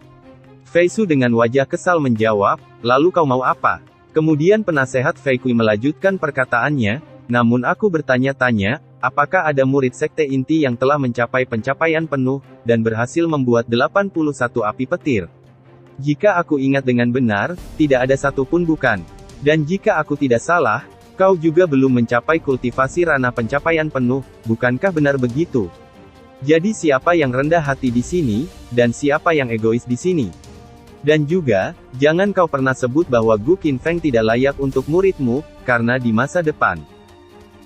Fei Su dengan wajah kesal menjawab, "Lalu kau mau apa?" Kemudian penasehat Fei Kui melanjutkan perkataannya, "Namun aku bertanya-tanya, apakah ada murid sekte inti yang telah mencapai pencapaian penuh, dan berhasil membuat 81 api petir?" Jika aku ingat dengan benar, tidak ada satupun bukan. Dan jika aku tidak salah, kau juga belum mencapai kultivasi ranah pencapaian penuh, bukankah benar begitu? Jadi siapa yang rendah hati di sini, dan siapa yang egois di sini? Dan juga, jangan kau pernah sebut bahwa Gu Qinfeng tidak layak untuk muridmu, karena di masa depan,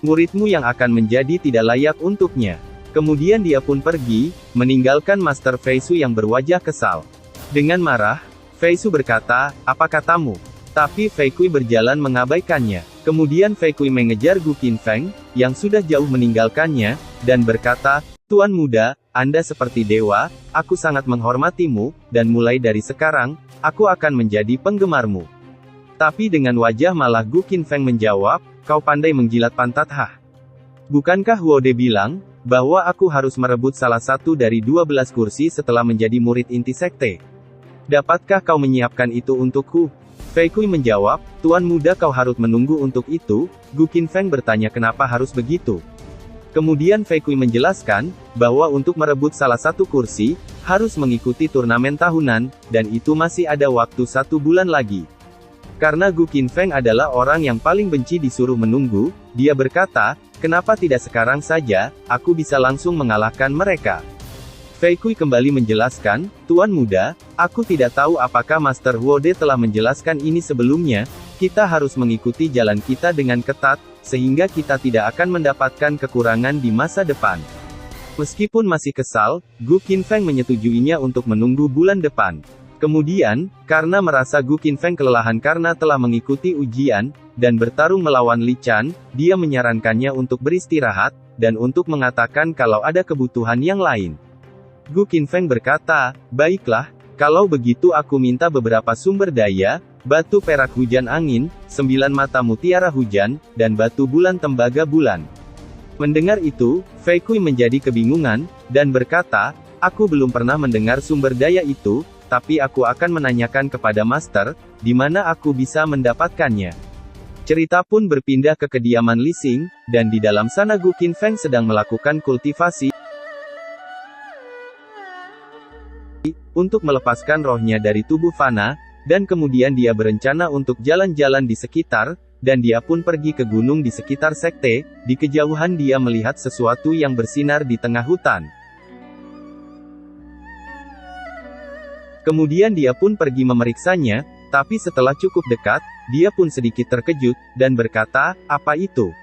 muridmu yang akan menjadi tidak layak untuknya. Kemudian dia pun pergi, meninggalkan Master Fei Shui yang berwajah kesal. Dengan marah, Fei Shui berkata, "Apa katamu?" Tapi Fei Kui berjalan mengabaikannya. Kemudian Fei Kui mengejar Gu Qinfeng, yang sudah jauh meninggalkannya, dan berkata, "Tuan muda, Anda seperti dewa, aku sangat menghormatimu, dan mulai dari sekarang, aku akan menjadi penggemarmu." Tapi dengan wajah malah Gu Qinfeng menjawab, "Kau pandai menjilat pantat hah? Bukankah Wode bilang, bahwa aku harus merebut salah satu dari 12 kursi setelah menjadi murid inti sekte? Dapatkah kau menyiapkan itu untukku?" Fei Kui menjawab, "Tuan muda kau harus menunggu untuk itu." Gu Qinfeng bertanya kenapa harus begitu. Kemudian Fei Kui menjelaskan, bahwa untuk merebut salah satu kursi, harus mengikuti turnamen tahunan, dan itu masih ada waktu 1 bulan lagi. Karena Gu Qinfeng adalah orang yang paling benci disuruh menunggu, dia berkata, "Kenapa tidak sekarang saja, aku bisa langsung mengalahkan mereka." Fei Kui kembali menjelaskan, "Tuan muda, aku tidak tahu apakah Master Wode telah menjelaskan ini sebelumnya, kita harus mengikuti jalan kita dengan ketat, sehingga kita tidak akan mendapatkan kekurangan di masa depan." Meskipun masih kesal, Gu Qinfeng menyetujuinya untuk menunggu bulan depan. Kemudian, karena merasa Gu Qinfeng kelelahan karena telah mengikuti ujian, dan bertarung melawan Li Chan, dia menyarankannya untuk beristirahat, dan untuk mengatakan kalau ada kebutuhan yang lain. Gu Qinfeng berkata, "Baiklah, kalau begitu aku minta beberapa sumber daya, batu perak hujan angin, 9 mata mutiara hujan, dan batu bulan tembaga bulan." Mendengar itu, Fei Kui menjadi kebingungan, dan berkata, "Aku belum pernah mendengar sumber daya itu, tapi aku akan menanyakan kepada Master, di mana aku bisa mendapatkannya." Cerita pun berpindah ke kediaman Li Xing, dan di dalam sana Gu Qinfeng sedang melakukan kultivasi untuk melepaskan rohnya dari tubuh fana, dan kemudian dia berencana untuk jalan-jalan di sekitar, dan dia pun pergi ke gunung di sekitar sekte. Di kejauhan dia melihat sesuatu yang bersinar di tengah hutan. Kemudian dia pun pergi memeriksanya, tapi setelah cukup dekat, dia pun sedikit terkejut, dan berkata, "Apa itu?"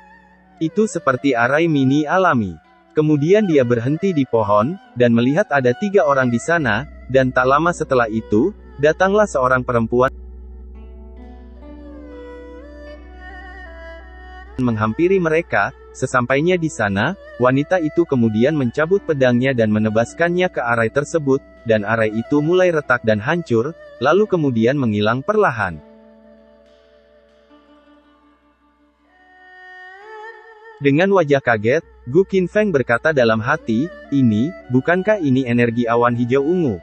"Itu seperti arai mini alami." Kemudian dia berhenti di pohon, dan melihat ada 3 orang di sana, dan tak lama setelah itu, datanglah seorang perempuan menghampiri mereka. Sesampainya di sana, wanita itu kemudian mencabut pedangnya dan menebaskannya ke arai tersebut, dan arai itu mulai retak dan hancur, lalu kemudian menghilang perlahan. Dengan wajah kaget, Gu Qinfeng berkata dalam hati, bukankah ini energi awan hijau ungu?"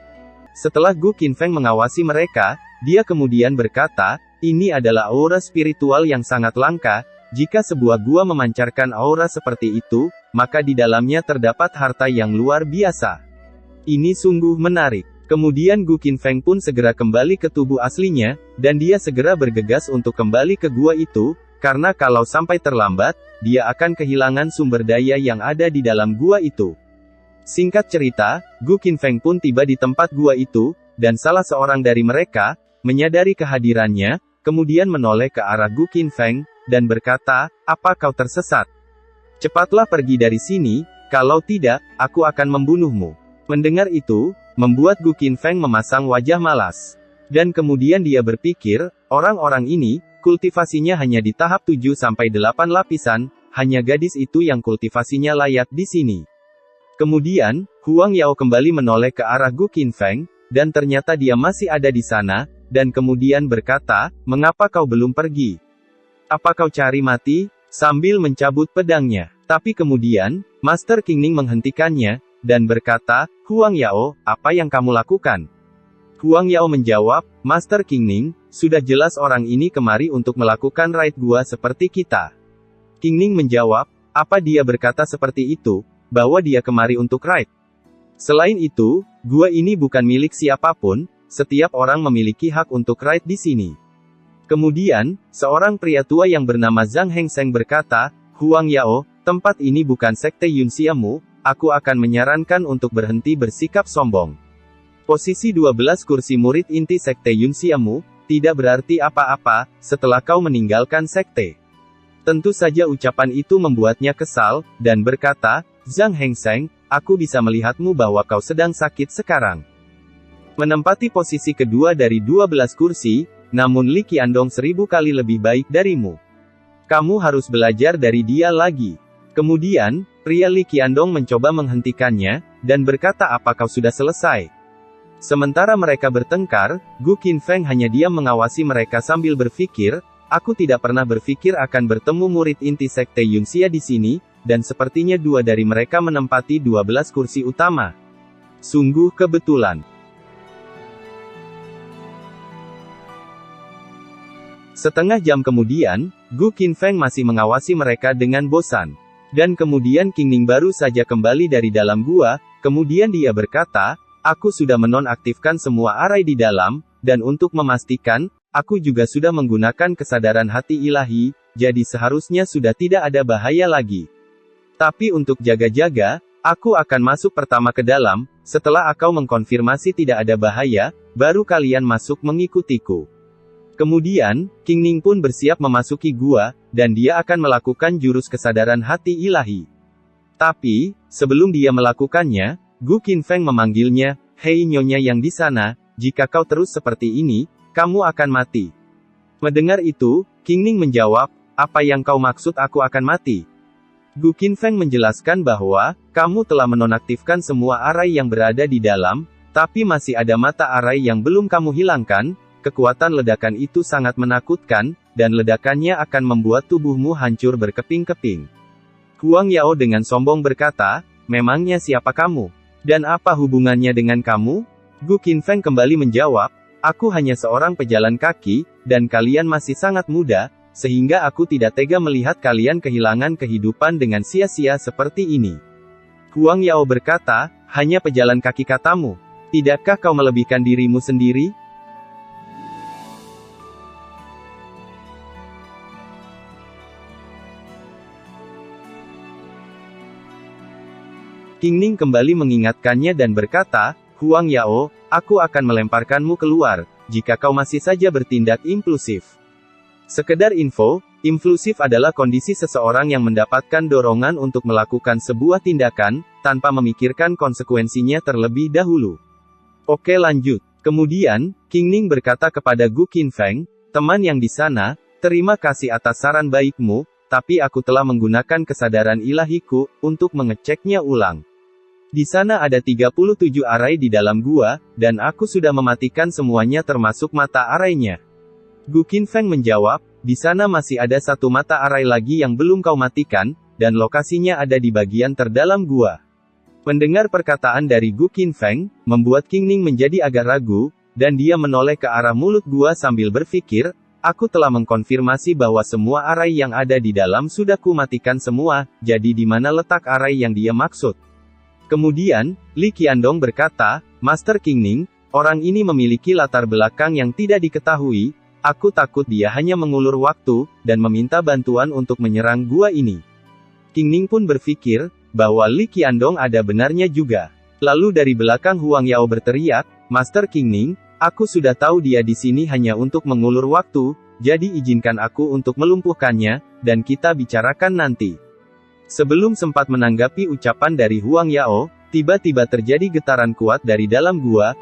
Setelah Gu Qinfeng mengawasi mereka, dia kemudian berkata, "Ini adalah aura spiritual yang sangat langka. Jika sebuah gua memancarkan aura seperti itu, maka di dalamnya terdapat harta yang luar biasa. Ini sungguh menarik." Kemudian Gu Qinfeng pun segera kembali ke tubuh aslinya, dan dia segera bergegas untuk kembali ke gua itu, karena kalau sampai terlambat, dia akan kehilangan sumber daya yang ada di dalam gua itu. Singkat cerita, Gu Qinfeng pun tiba di tempat gua itu, dan salah seorang dari mereka, menyadari kehadirannya, kemudian menoleh ke arah Gu Qinfeng, dan berkata, "Apa kau tersesat? Cepatlah pergi dari sini, kalau tidak, aku akan membunuhmu." Mendengar itu, membuat Gu Qinfeng memasang wajah malas. Dan kemudian dia berpikir, orang-orang ini, kultivasinya hanya di tahap 7-8 lapisan, hanya gadis itu yang kultivasinya layak di sini. Kemudian, Huang Yao kembali menoleh ke arah Gu Qinfeng, dan ternyata dia masih ada di sana, dan kemudian berkata, "Mengapa kau belum pergi? Apa kau cari mati?" Sambil mencabut pedangnya. Tapi kemudian, Master Qingning menghentikannya, dan berkata, "Huang Yao, apa yang kamu lakukan?" Huang Yao menjawab, "Master Qingning, sudah jelas orang ini kemari untuk melakukan raid gua seperti kita." Qingning menjawab, "Apa dia berkata seperti itu, bahwa dia kemari untuk raid? Selain itu, gua ini bukan milik siapapun, setiap orang memiliki hak untuk raid di sini. Kemudian, seorang pria tua yang bernama Zhang Hengseng berkata, Huang Yao, tempat ini bukan sekte Yunxiamu, aku akan menyarankan untuk berhenti bersikap sombong. Posisi 12 kursi murid inti sekte Yunxiamu, tidak berarti apa-apa, setelah kau meninggalkan sekte. Tentu saja ucapan itu membuatnya kesal, dan berkata, Zhang Hengseng, aku bisa melihatmu bahwa kau sedang sakit sekarang. Menempati posisi kedua dari 12 kursi, namun Li Qiandong 1000 kali lebih baik darimu. Kamu harus belajar dari dia lagi. Kemudian, pria Li Qiandong mencoba menghentikannya, dan berkata apa kau sudah selesai. Sementara mereka bertengkar, Gu Qinfeng hanya diam mengawasi mereka sambil berpikir, aku tidak pernah berpikir akan bertemu murid inti sekte Yunxia di sini, dan sepertinya dua dari mereka menempati 12 kursi utama. Sungguh kebetulan. Setengah jam kemudian, Gu Qinfeng masih mengawasi mereka dengan bosan. Dan kemudian Qingning baru saja kembali dari dalam gua, kemudian dia berkata, aku sudah menonaktifkan semua arai di dalam, dan untuk memastikan, aku juga sudah menggunakan kesadaran hati ilahi, jadi seharusnya sudah tidak ada bahaya lagi. Tapi untuk jaga-jaga, aku akan masuk pertama ke dalam, setelah aku mengkonfirmasi tidak ada bahaya, baru kalian masuk mengikutiku. Kemudian, Qingning pun bersiap memasuki gua, dan dia akan melakukan jurus kesadaran hati ilahi. Tapi, sebelum dia melakukannya, Gu Qinfeng memanggilnya, hei nyonya yang di sana, jika kau terus seperti ini, kamu akan mati. Mendengar itu, Qingning menjawab, apa yang kau maksud aku akan mati? Gu Qinfeng menjelaskan bahwa, kamu telah menonaktifkan semua arai yang berada di dalam, tapi masih ada mata arai yang belum kamu hilangkan, kekuatan ledakan itu sangat menakutkan, dan ledakannya akan membuat tubuhmu hancur berkeping-keping. Huang Yao dengan sombong berkata, memangnya siapa kamu? Dan apa hubungannya dengan kamu? Gu Qinfeng kembali menjawab, aku hanya seorang pejalan kaki, dan kalian masih sangat muda, sehingga aku tidak tega melihat kalian kehilangan kehidupan dengan sia-sia seperti ini. Huang Yao berkata, hanya pejalan kaki katamu. Tidakkah kau melebihkan dirimu sendiri? Qingning kembali mengingatkannya dan berkata, Huang Yao, aku akan melemparkanmu keluar, jika kau masih saja bertindak impulsif. Sekedar info, impulsif adalah kondisi seseorang yang mendapatkan dorongan untuk melakukan sebuah tindakan, tanpa memikirkan konsekuensinya terlebih dahulu. Oke lanjut. Kemudian, Qingning berkata kepada Gu Qinfeng, teman yang di sana, terima kasih atas saran baikmu, tapi aku telah menggunakan kesadaran ilahiku, untuk mengeceknya ulang. Di sana ada 37 arai di dalam gua, dan aku sudah mematikan semuanya termasuk mata arainya. Gu Qinfeng menjawab, di sana masih ada satu mata arai lagi yang belum kau matikan, dan lokasinya ada di bagian terdalam gua. Mendengar perkataan dari Gu Qinfeng, membuat Qingning menjadi agak ragu, dan dia menoleh ke arah mulut gua sambil berpikir, aku telah mengkonfirmasi bahwa semua arai yang ada di dalam sudah ku matikan semua, jadi di mana letak arai yang dia maksud? Kemudian, Li Qiandong berkata, Master Qingning, orang ini memiliki latar belakang yang tidak diketahui, aku takut dia hanya mengulur waktu, dan meminta bantuan untuk menyerang gua ini. Qingning pun berpikir, bahwa Li Qiandong ada benarnya juga. Lalu dari belakang Huang Yao berteriak, Master Qingning, aku sudah tahu dia di sini hanya untuk mengulur waktu, jadi izinkan aku untuk melumpuhkannya, dan kita bicarakan nanti. Sebelum sempat menanggapi ucapan dari Huang Yao, tiba-tiba terjadi getaran kuat dari dalam gua.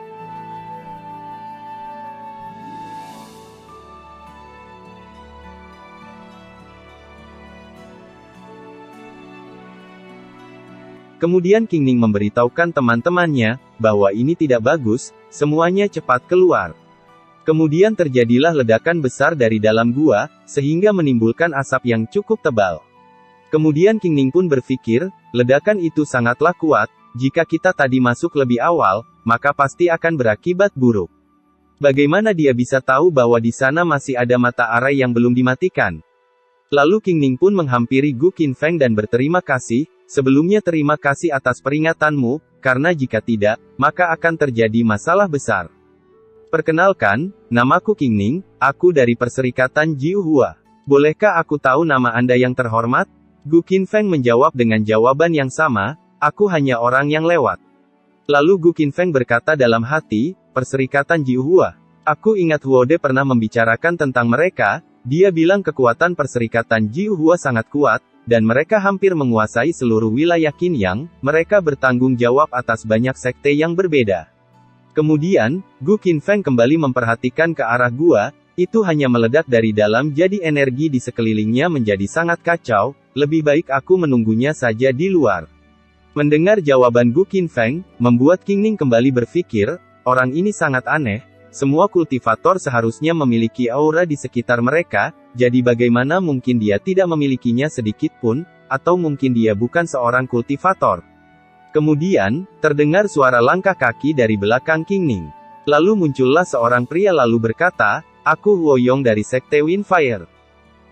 Kemudian Qingning memberitahukan teman-temannya, bahwa ini tidak bagus, semuanya cepat keluar. Kemudian terjadilah ledakan besar dari dalam gua, sehingga menimbulkan asap yang cukup tebal. Kemudian Qingning pun berpikir, ledakan itu sangatlah kuat, jika kita tadi masuk lebih awal, maka pasti akan berakibat buruk. Bagaimana dia bisa tahu bahwa di sana masih ada mata arai yang belum dimatikan? Lalu Qingning pun menghampiri Gu Qinfeng dan berterima kasih, sebelumnya terima kasih atas peringatanmu, karena jika tidak, maka akan terjadi masalah besar. Perkenalkan, namaku Qingning, aku dari Perserikatan Jiuhua. Bolehkah aku tahu nama Anda yang terhormat? Gu Qinfeng menjawab dengan jawaban yang sama, aku hanya orang yang lewat. Lalu Gu Qinfeng berkata dalam hati, Perserikatan Jiuhua. Aku ingat Huode pernah membicarakan tentang mereka, dia bilang kekuatan Perserikatan Jiuhua sangat kuat, dan mereka hampir menguasai seluruh wilayah Qinyang, mereka bertanggung jawab atas banyak sekte yang berbeda. Kemudian, Gu Qinfeng kembali memperhatikan ke arah gua, itu hanya meledak dari dalam jadi energi di sekelilingnya menjadi sangat kacau, lebih baik aku menunggunya saja di luar. Mendengar jawaban Gu Qinfeng, membuat Qingning kembali berpikir, orang ini sangat aneh, semua kultivator seharusnya memiliki aura di sekitar mereka, jadi bagaimana mungkin dia tidak memilikinya sedikit pun, atau mungkin dia bukan seorang kultivator. Kemudian, terdengar suara langkah kaki dari belakang Qingning. Lalu muncullah seorang pria lalu berkata, aku Huoyong dari Sekte Windfire.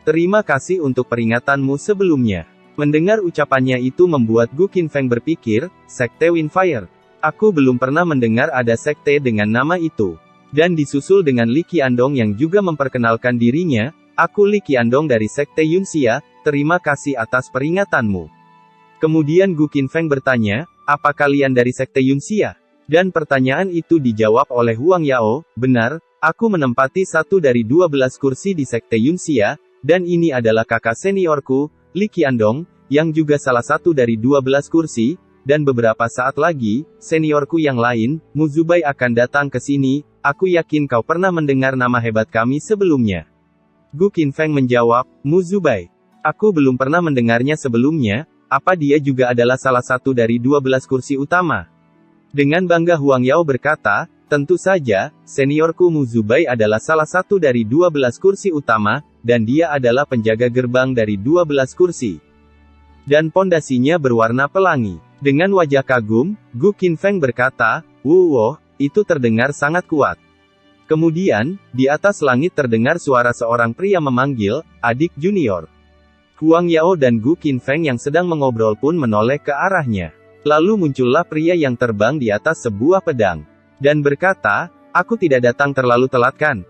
Terima kasih untuk peringatanmu sebelumnya. Mendengar ucapannya itu membuat Gu Qinfeng berpikir, Sekte Windfire. Aku belum pernah mendengar ada sekte dengan nama itu. Dan disusul dengan Li Qiandong yang juga memperkenalkan dirinya, aku Li Qiandong dari Sekte Yunxia, terima kasih atas peringatanmu. Kemudian Gu Qinfeng bertanya, apa kalian dari Sekte Yunxia? Dan pertanyaan itu dijawab oleh Huang Yao, benar, aku menempati satu dari 12 kursi di Sekte Yunxia, dan ini adalah kakak seniorku, Li Qiandong, yang juga salah satu dari 12 kursi, dan beberapa saat lagi, seniorku yang lain, Mu Zubai akan datang ke sini, aku yakin kau pernah mendengar nama hebat kami sebelumnya. Gu Qinfeng menjawab, Mu Zubai. Aku belum pernah mendengarnya sebelumnya, apa dia juga adalah salah satu dari 12 kursi utama? Dengan bangga Huang Yao berkata, tentu saja, seniorku Mu Zubai adalah salah satu dari 12 kursi utama, dan dia adalah penjaga gerbang dari 12 kursi. Dan pondasinya berwarna pelangi. Dengan wajah kagum, Gu Qinfeng berkata, wow, itu terdengar sangat kuat. Kemudian, di atas langit terdengar suara seorang pria memanggil, adik junior. Huang Yao dan Gu Qinfeng yang sedang mengobrol pun menoleh ke arahnya. Lalu muncullah pria yang terbang di atas sebuah pedang. Dan berkata, aku tidak datang terlalu telat kan?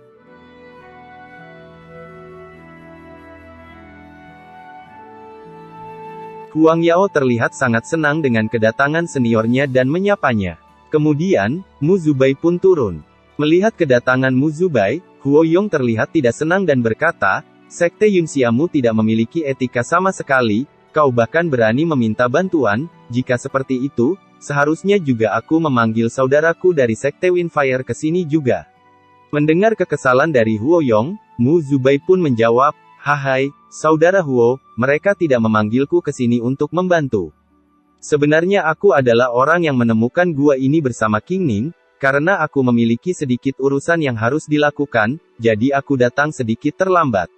Huang Yao terlihat sangat senang dengan kedatangan seniornya dan menyapanya. Kemudian, Mu Zubai pun turun. Melihat kedatangan Mu Zubai, Huoyong terlihat tidak senang dan berkata, Sekte Yunxiamu tidak memiliki etika sama sekali, kau bahkan berani meminta bantuan, jika seperti itu, seharusnya juga aku memanggil saudaraku dari Sekte Windfire ke sini juga. Mendengar kekesalan dari Huoyong, Mu Zubai pun menjawab, Hai, saudara Huo, mereka tidak memanggilku ke sini untuk membantu. Sebenarnya aku adalah orang yang menemukan gua ini bersama Qingning, karena aku memiliki sedikit urusan yang harus dilakukan, jadi aku datang sedikit terlambat.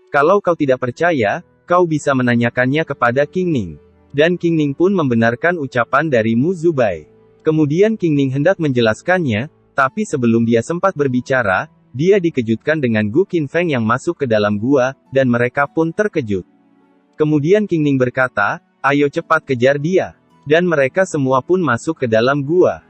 Kalau kau tidak percaya, kau bisa menanyakannya kepada Qingning. Dan Qingning pun membenarkan ucapan dari Mu Zubai. Kemudian Qingning hendak menjelaskannya, tapi sebelum dia sempat berbicara, dia dikejutkan dengan Gu Qinfeng yang masuk ke dalam gua, dan mereka pun terkejut. Kemudian Qingning berkata, ayo cepat kejar dia. Dan mereka semua pun masuk ke dalam gua.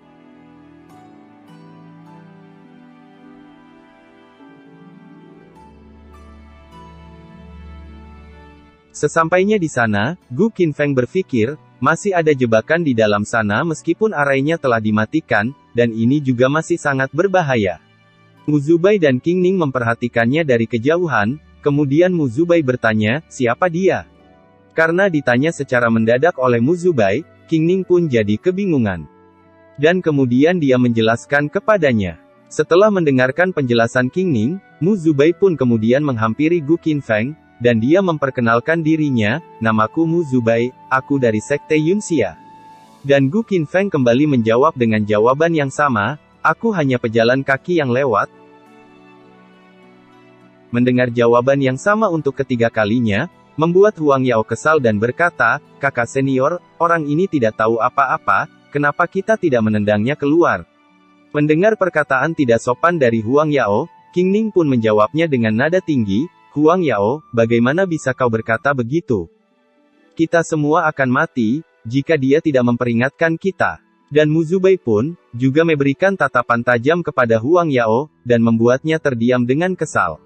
Sesampainya di sana, Gu Qinfeng berpikir, masih ada jebakan di dalam sana meskipun arainya telah dimatikan, dan ini juga masih sangat berbahaya. Mu Zubai dan Qingning memperhatikannya dari kejauhan, kemudian Mu Zubai bertanya, siapa dia? Karena ditanya secara mendadak oleh Mu Zubai, Qingning pun jadi kebingungan. Dan kemudian dia menjelaskan kepadanya. Setelah mendengarkan penjelasan Qingning, Mu Zubai pun kemudian menghampiri Gu Qinfeng, dan dia memperkenalkan dirinya, namaku Mu Zubai, aku dari Sekte Yunxia. Dan Gu Qinfeng kembali menjawab dengan jawaban yang sama, aku hanya pejalan kaki yang lewat. Mendengar jawaban yang sama untuk ketiga kalinya, membuat Huang Yao kesal dan berkata, kakak senior, orang ini tidak tahu apa-apa, kenapa kita tidak menendangnya keluar? Mendengar perkataan tidak sopan dari Huang Yao, Qingning pun menjawabnya dengan nada tinggi, Huang Yao, bagaimana bisa kau berkata begitu? Kita semua akan mati, jika dia tidak memperingatkan kita. Dan Mu Zubai pun, juga memberikan tatapan tajam kepada Huang Yao, dan membuatnya terdiam dengan kesal.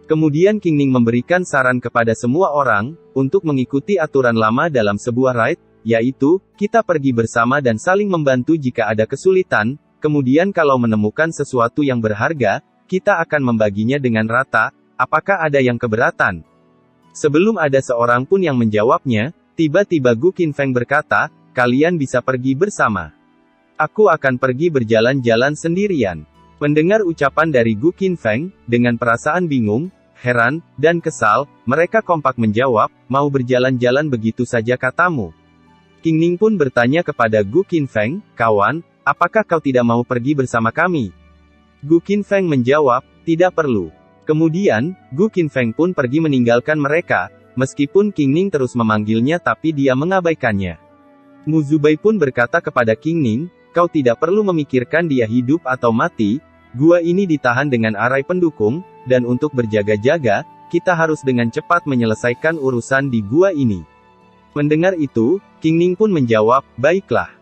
Kemudian King Ning memberikan saran kepada semua orang, untuk mengikuti aturan lama dalam sebuah raid, yaitu, kita pergi bersama dan saling membantu jika ada kesulitan, kemudian kalau menemukan sesuatu yang berharga, kita akan membaginya dengan rata, apakah ada yang keberatan? Sebelum ada seorang pun yang menjawabnya, tiba-tiba Gu Qinfeng berkata, kalian bisa pergi bersama. Aku akan pergi berjalan-jalan sendirian. Mendengar ucapan dari Gu Qinfeng, dengan perasaan bingung, heran, dan kesal, mereka kompak menjawab, mau berjalan-jalan begitu saja katamu. King Ning pun bertanya kepada Gu Qinfeng, kawan, apakah kau tidak mau pergi bersama kami? Gu Qinfeng menjawab, tidak perlu. Kemudian, Gu Qinfeng pun pergi meninggalkan mereka, meskipun King Ning terus memanggilnya tapi dia mengabaikannya. Mu Zubai pun berkata kepada King Ning, kau tidak perlu memikirkan dia hidup atau mati, gua ini ditahan dengan arai pendukung, dan untuk berjaga-jaga, kita harus dengan cepat menyelesaikan urusan di gua ini. Mendengar itu, King Ning pun menjawab, baiklah.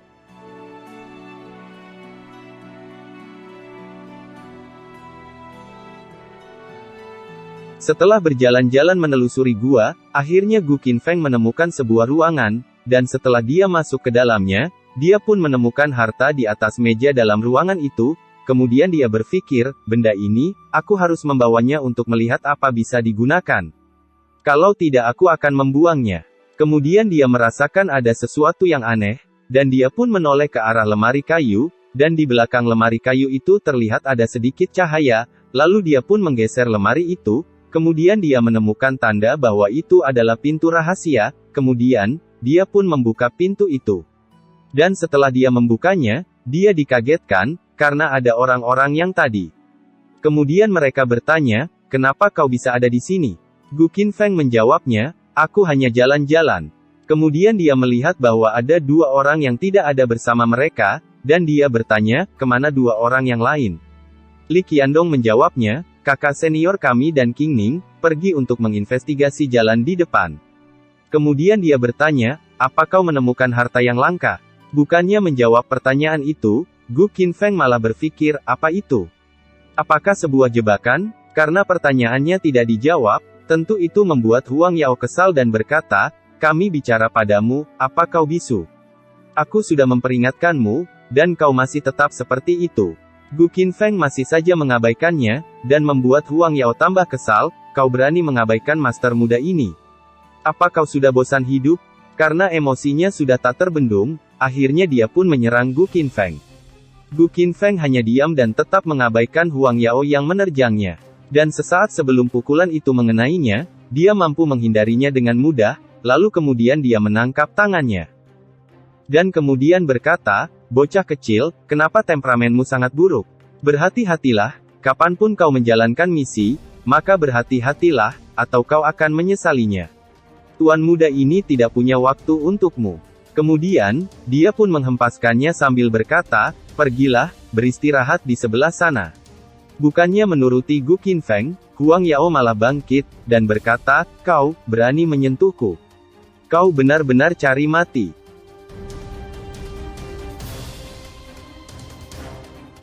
Setelah berjalan-jalan menelusuri gua, akhirnya Gu Qinfeng menemukan sebuah ruangan, dan setelah dia masuk ke dalamnya, dia pun menemukan harta di atas meja dalam ruangan itu, kemudian dia berpikir, benda ini, aku harus membawanya untuk melihat apa bisa digunakan. Kalau tidak aku akan membuangnya. Kemudian dia merasakan ada sesuatu yang aneh, dan dia pun menoleh ke arah lemari kayu, dan di belakang lemari kayu itu terlihat ada sedikit cahaya, lalu dia pun menggeser lemari itu, kemudian dia menemukan tanda bahwa itu adalah pintu rahasia, kemudian, dia pun membuka pintu itu. Dan setelah dia membukanya, dia dikagetkan, karena ada orang-orang yang tadi. Kemudian mereka bertanya, kenapa kau bisa ada di sini? Gu Qinfeng menjawabnya, aku hanya jalan-jalan. Kemudian dia melihat bahwa ada dua orang yang tidak ada bersama mereka, dan dia bertanya, kemana dua orang yang lain? Li Qiandong menjawabnya, kakak senior kami dan King Ning, pergi untuk menginvestigasi jalan di depan. Kemudian dia bertanya, apa kau menemukan harta yang langka? Bukannya menjawab pertanyaan itu, Gu Qinfeng malah berpikir, apa itu? Apakah sebuah jebakan? Karena pertanyaannya tidak dijawab, tentu itu membuat Huang Yao kesal dan berkata, kami bicara padamu, apa kau bisu? Aku sudah memperingatkanmu, dan kau masih tetap seperti itu. Gu Qinfeng masih saja mengabaikannya, dan membuat Huang Yao tambah kesal, kau berani mengabaikan master muda ini. Apa kau sudah bosan hidup? Karena emosinya sudah tak terbendung, akhirnya dia pun menyerang Gu Qinfeng. Gu Qinfeng hanya diam dan tetap mengabaikan Huang Yao yang menerjangnya. Dan sesaat sebelum pukulan itu mengenainya, dia mampu menghindarinya dengan mudah, lalu kemudian dia menangkap tangannya. Dan kemudian berkata, bocah kecil, kenapa temperamenmu sangat buruk? Berhati-hatilah, kapanpun kau menjalankan misi, maka berhati-hatilah, atau kau akan menyesalinya. Tuan muda ini tidak punya waktu untukmu. Kemudian, dia pun menghempaskannya sambil berkata, pergilah, beristirahat di sebelah sana. Bukannya menuruti Gu Qinfeng, Huang Yao malah bangkit, dan berkata, kau, berani menyentuhku. Kau benar-benar cari mati.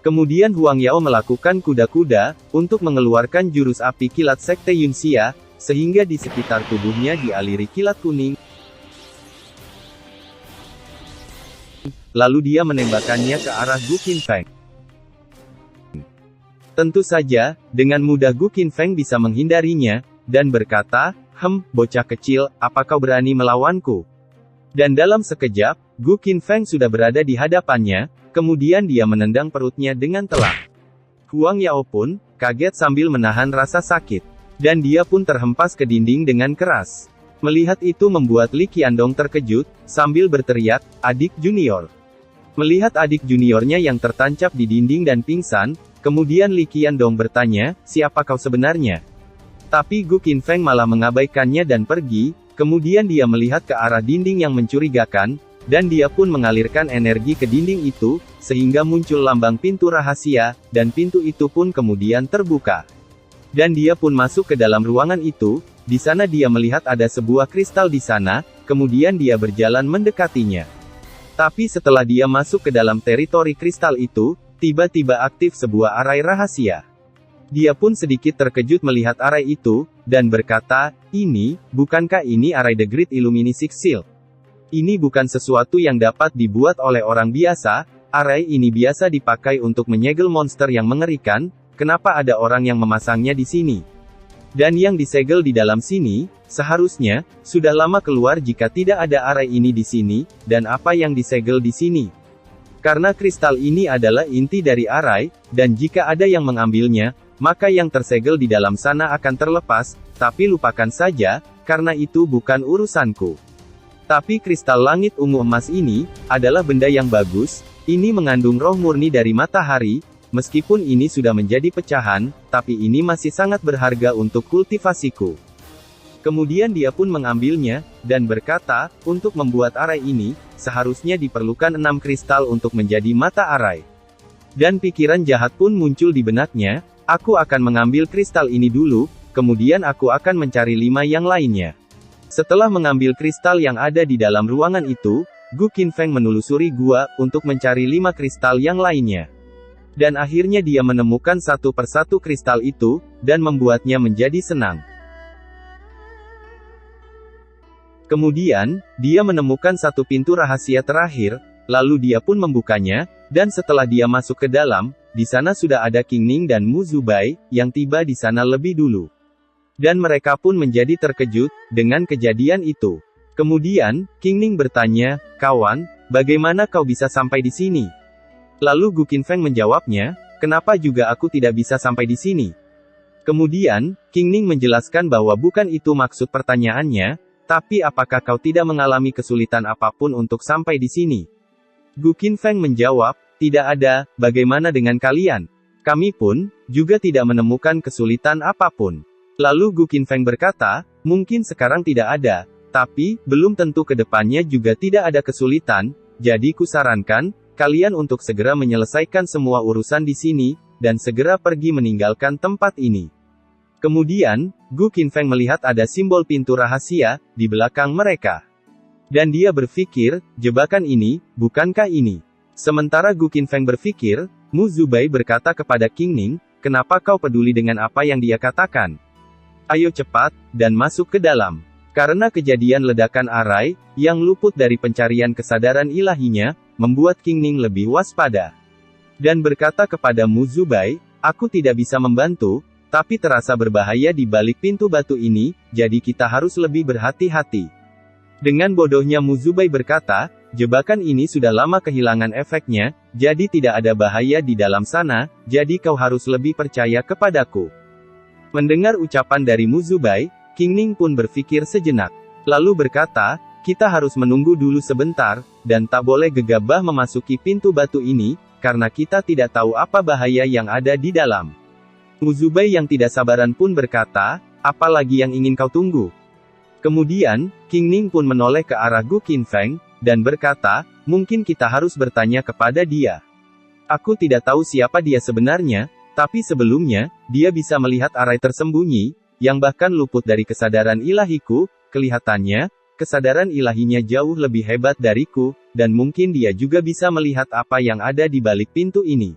Kemudian Huang Yao melakukan kuda-kuda, untuk mengeluarkan jurus api kilat Sekte Yunxia, sehingga di sekitar tubuhnya dialiri kilat kuning. Lalu dia menembakkannya ke arah Gu Qinfeng. Tentu saja, dengan mudah Gu Qinfeng bisa menghindarinya, dan berkata, bocah kecil, apa kau berani melawanku? Dan dalam sekejap, Gu Qinfeng sudah berada di hadapannya, kemudian dia menendang perutnya dengan telak. Huang Yao pun, kaget sambil menahan rasa sakit. Dan dia pun terhempas ke dinding dengan keras. Melihat itu membuat Li Qiandong terkejut, sambil berteriak, adik junior. Melihat adik juniornya yang tertancap di dinding dan pingsan, kemudian Li Qiandong bertanya, siapa kau sebenarnya? Tapi Gu Qinfeng malah mengabaikannya dan pergi, kemudian dia melihat ke arah dinding yang mencurigakan, dan dia pun mengalirkan energi ke dinding itu, sehingga muncul lambang pintu rahasia, dan pintu itu pun kemudian terbuka. Dan dia pun masuk ke dalam ruangan itu, di sana dia melihat ada sebuah kristal di sana, kemudian dia berjalan mendekatinya. Tapi setelah dia masuk ke dalam teritori kristal itu, tiba-tiba aktif sebuah arai rahasia. Dia pun sedikit terkejut melihat arai itu, dan berkata, bukankah ini arai The Great Illuminisix Shield? Ini bukan sesuatu yang dapat dibuat oleh orang biasa, arai ini biasa dipakai untuk menyegel monster yang mengerikan, kenapa ada orang yang memasangnya di sini? Dan yang disegel di dalam sini, seharusnya, sudah lama keluar jika tidak ada arai ini di sini, dan apa yang disegel di sini. Karena kristal ini adalah inti dari arai, dan jika ada yang mengambilnya, maka yang tersegel di dalam sana akan terlepas, tapi lupakan saja, karena itu bukan urusanku. Tapi kristal langit ungu emas ini, adalah benda yang bagus, ini mengandung roh murni dari matahari. Meskipun ini sudah menjadi pecahan, tapi ini masih sangat berharga untuk kultivasiku. Kemudian dia pun mengambilnya, dan berkata, untuk membuat arai ini, seharusnya diperlukan 6 kristal untuk menjadi mata arai. Dan pikiran jahat pun muncul di benaknya, aku akan mengambil kristal ini dulu, kemudian aku akan mencari 5 yang lainnya. Setelah mengambil kristal yang ada di dalam ruangan itu, Gu Qinfeng menelusuri gua, untuk mencari 5 kristal yang lainnya. Dan akhirnya dia menemukan satu persatu kristal itu, dan membuatnya menjadi senang. Kemudian, dia menemukan satu pintu rahasia terakhir, lalu dia pun membukanya, dan setelah dia masuk ke dalam, di sana sudah ada Qingning dan Mu Zubai, yang tiba di sana lebih dulu. Dan mereka pun menjadi terkejut, dengan kejadian itu. Kemudian, Qingning bertanya, kawan, bagaimana kau bisa sampai di sini? Lalu Gu Qinfeng menjawabnya, kenapa juga aku tidak bisa sampai di sini? Kemudian, Qingning menjelaskan bahwa bukan itu maksud pertanyaannya, tapi apakah kau tidak mengalami kesulitan apapun untuk sampai di sini? Gu Qinfeng menjawab, tidak ada, bagaimana dengan kalian? Kami pun, juga tidak menemukan kesulitan apapun. Lalu Gu Qinfeng berkata, mungkin sekarang tidak ada, tapi, belum tentu ke depannya juga tidak ada kesulitan, jadi kusarankan, kalian untuk segera menyelesaikan semua urusan di sini, dan segera pergi meninggalkan tempat ini. Kemudian, Gu Qinfeng melihat ada simbol pintu rahasia, di belakang mereka. Dan dia berpikir, jebakan ini, bukankah ini? Sementara Gu Qinfeng berpikir, Mu Zubai berkata kepada Qingning, kenapa kau peduli dengan apa yang dia katakan? Ayo cepat, dan masuk ke dalam. Karena kejadian ledakan arai, yang luput dari pencarian kesadaran ilahinya, membuat Qingning lebih waspada. Dan berkata kepada Mu Zubai, aku tidak bisa membantu, tapi terasa berbahaya di balik pintu batu ini, jadi kita harus lebih berhati-hati. Dengan bodohnya Mu Zubai berkata, jebakan ini sudah lama kehilangan efeknya, jadi tidak ada bahaya di dalam sana, jadi kau harus lebih percaya kepadaku. Mendengar ucapan dari Mu Zubai, Qingning pun berpikir sejenak. Lalu berkata, kita harus menunggu dulu sebentar, dan tak boleh gegabah memasuki pintu batu ini, karena kita tidak tahu apa bahaya yang ada di dalam. Mu Zubai yang tidak sabaran pun berkata, apa lagi yang ingin kau tunggu? Kemudian, Qingning pun menoleh ke arah Gu Qinfeng, dan berkata, mungkin kita harus bertanya kepada dia. Aku tidak tahu siapa dia sebenarnya, tapi sebelumnya, dia bisa melihat arai tersembunyi, yang bahkan luput dari kesadaran ilahiku, kelihatannya, kesadaran ilahinya jauh lebih hebat dariku, dan mungkin dia juga bisa melihat apa yang ada di balik pintu ini.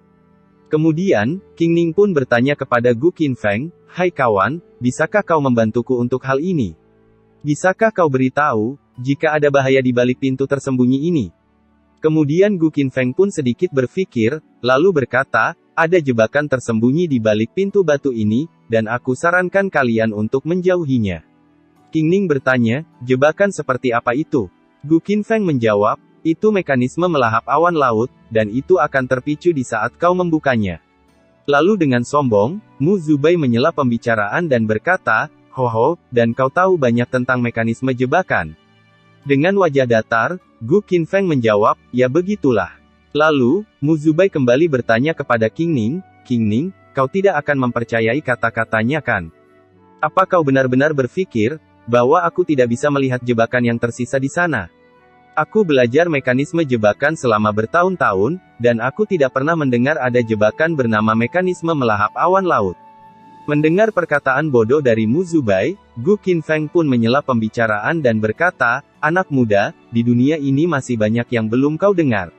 Kemudian, Qingning pun bertanya kepada Gu Qinfeng, hai kawan, bisakah kau membantuku untuk hal ini? Bisakah kau beritahu, jika ada bahaya di balik pintu tersembunyi ini? Kemudian Gu Qinfeng pun sedikit berpikir, lalu berkata, ada jebakan tersembunyi di balik pintu batu ini, dan aku sarankan kalian untuk menjauhinya. Qingning bertanya, jebakan seperti apa itu? Gu Qinfeng menjawab, itu mekanisme melahap awan laut, dan itu akan terpicu di saat kau membukanya. Lalu dengan sombong, Mu Zubai menyela pembicaraan dan berkata, hoho, dan kau tahu banyak tentang mekanisme jebakan. Dengan wajah datar, Gu Qinfeng menjawab, ya begitulah. Lalu, Mu Zubai kembali bertanya kepada Qingning, Qingning, kau tidak akan mempercayai kata-katanya kan? Apa kau benar-benar berpikir, bahwa aku tidak bisa melihat jebakan yang tersisa di sana? Aku belajar mekanisme jebakan selama bertahun-tahun, dan aku tidak pernah mendengar ada jebakan bernama mekanisme melahap awan laut. Mendengar perkataan bodoh dari Mu Zubai, Gu Qinfeng pun menyela pembicaraan dan berkata, "Anak muda, di dunia ini masih banyak yang belum kau dengar.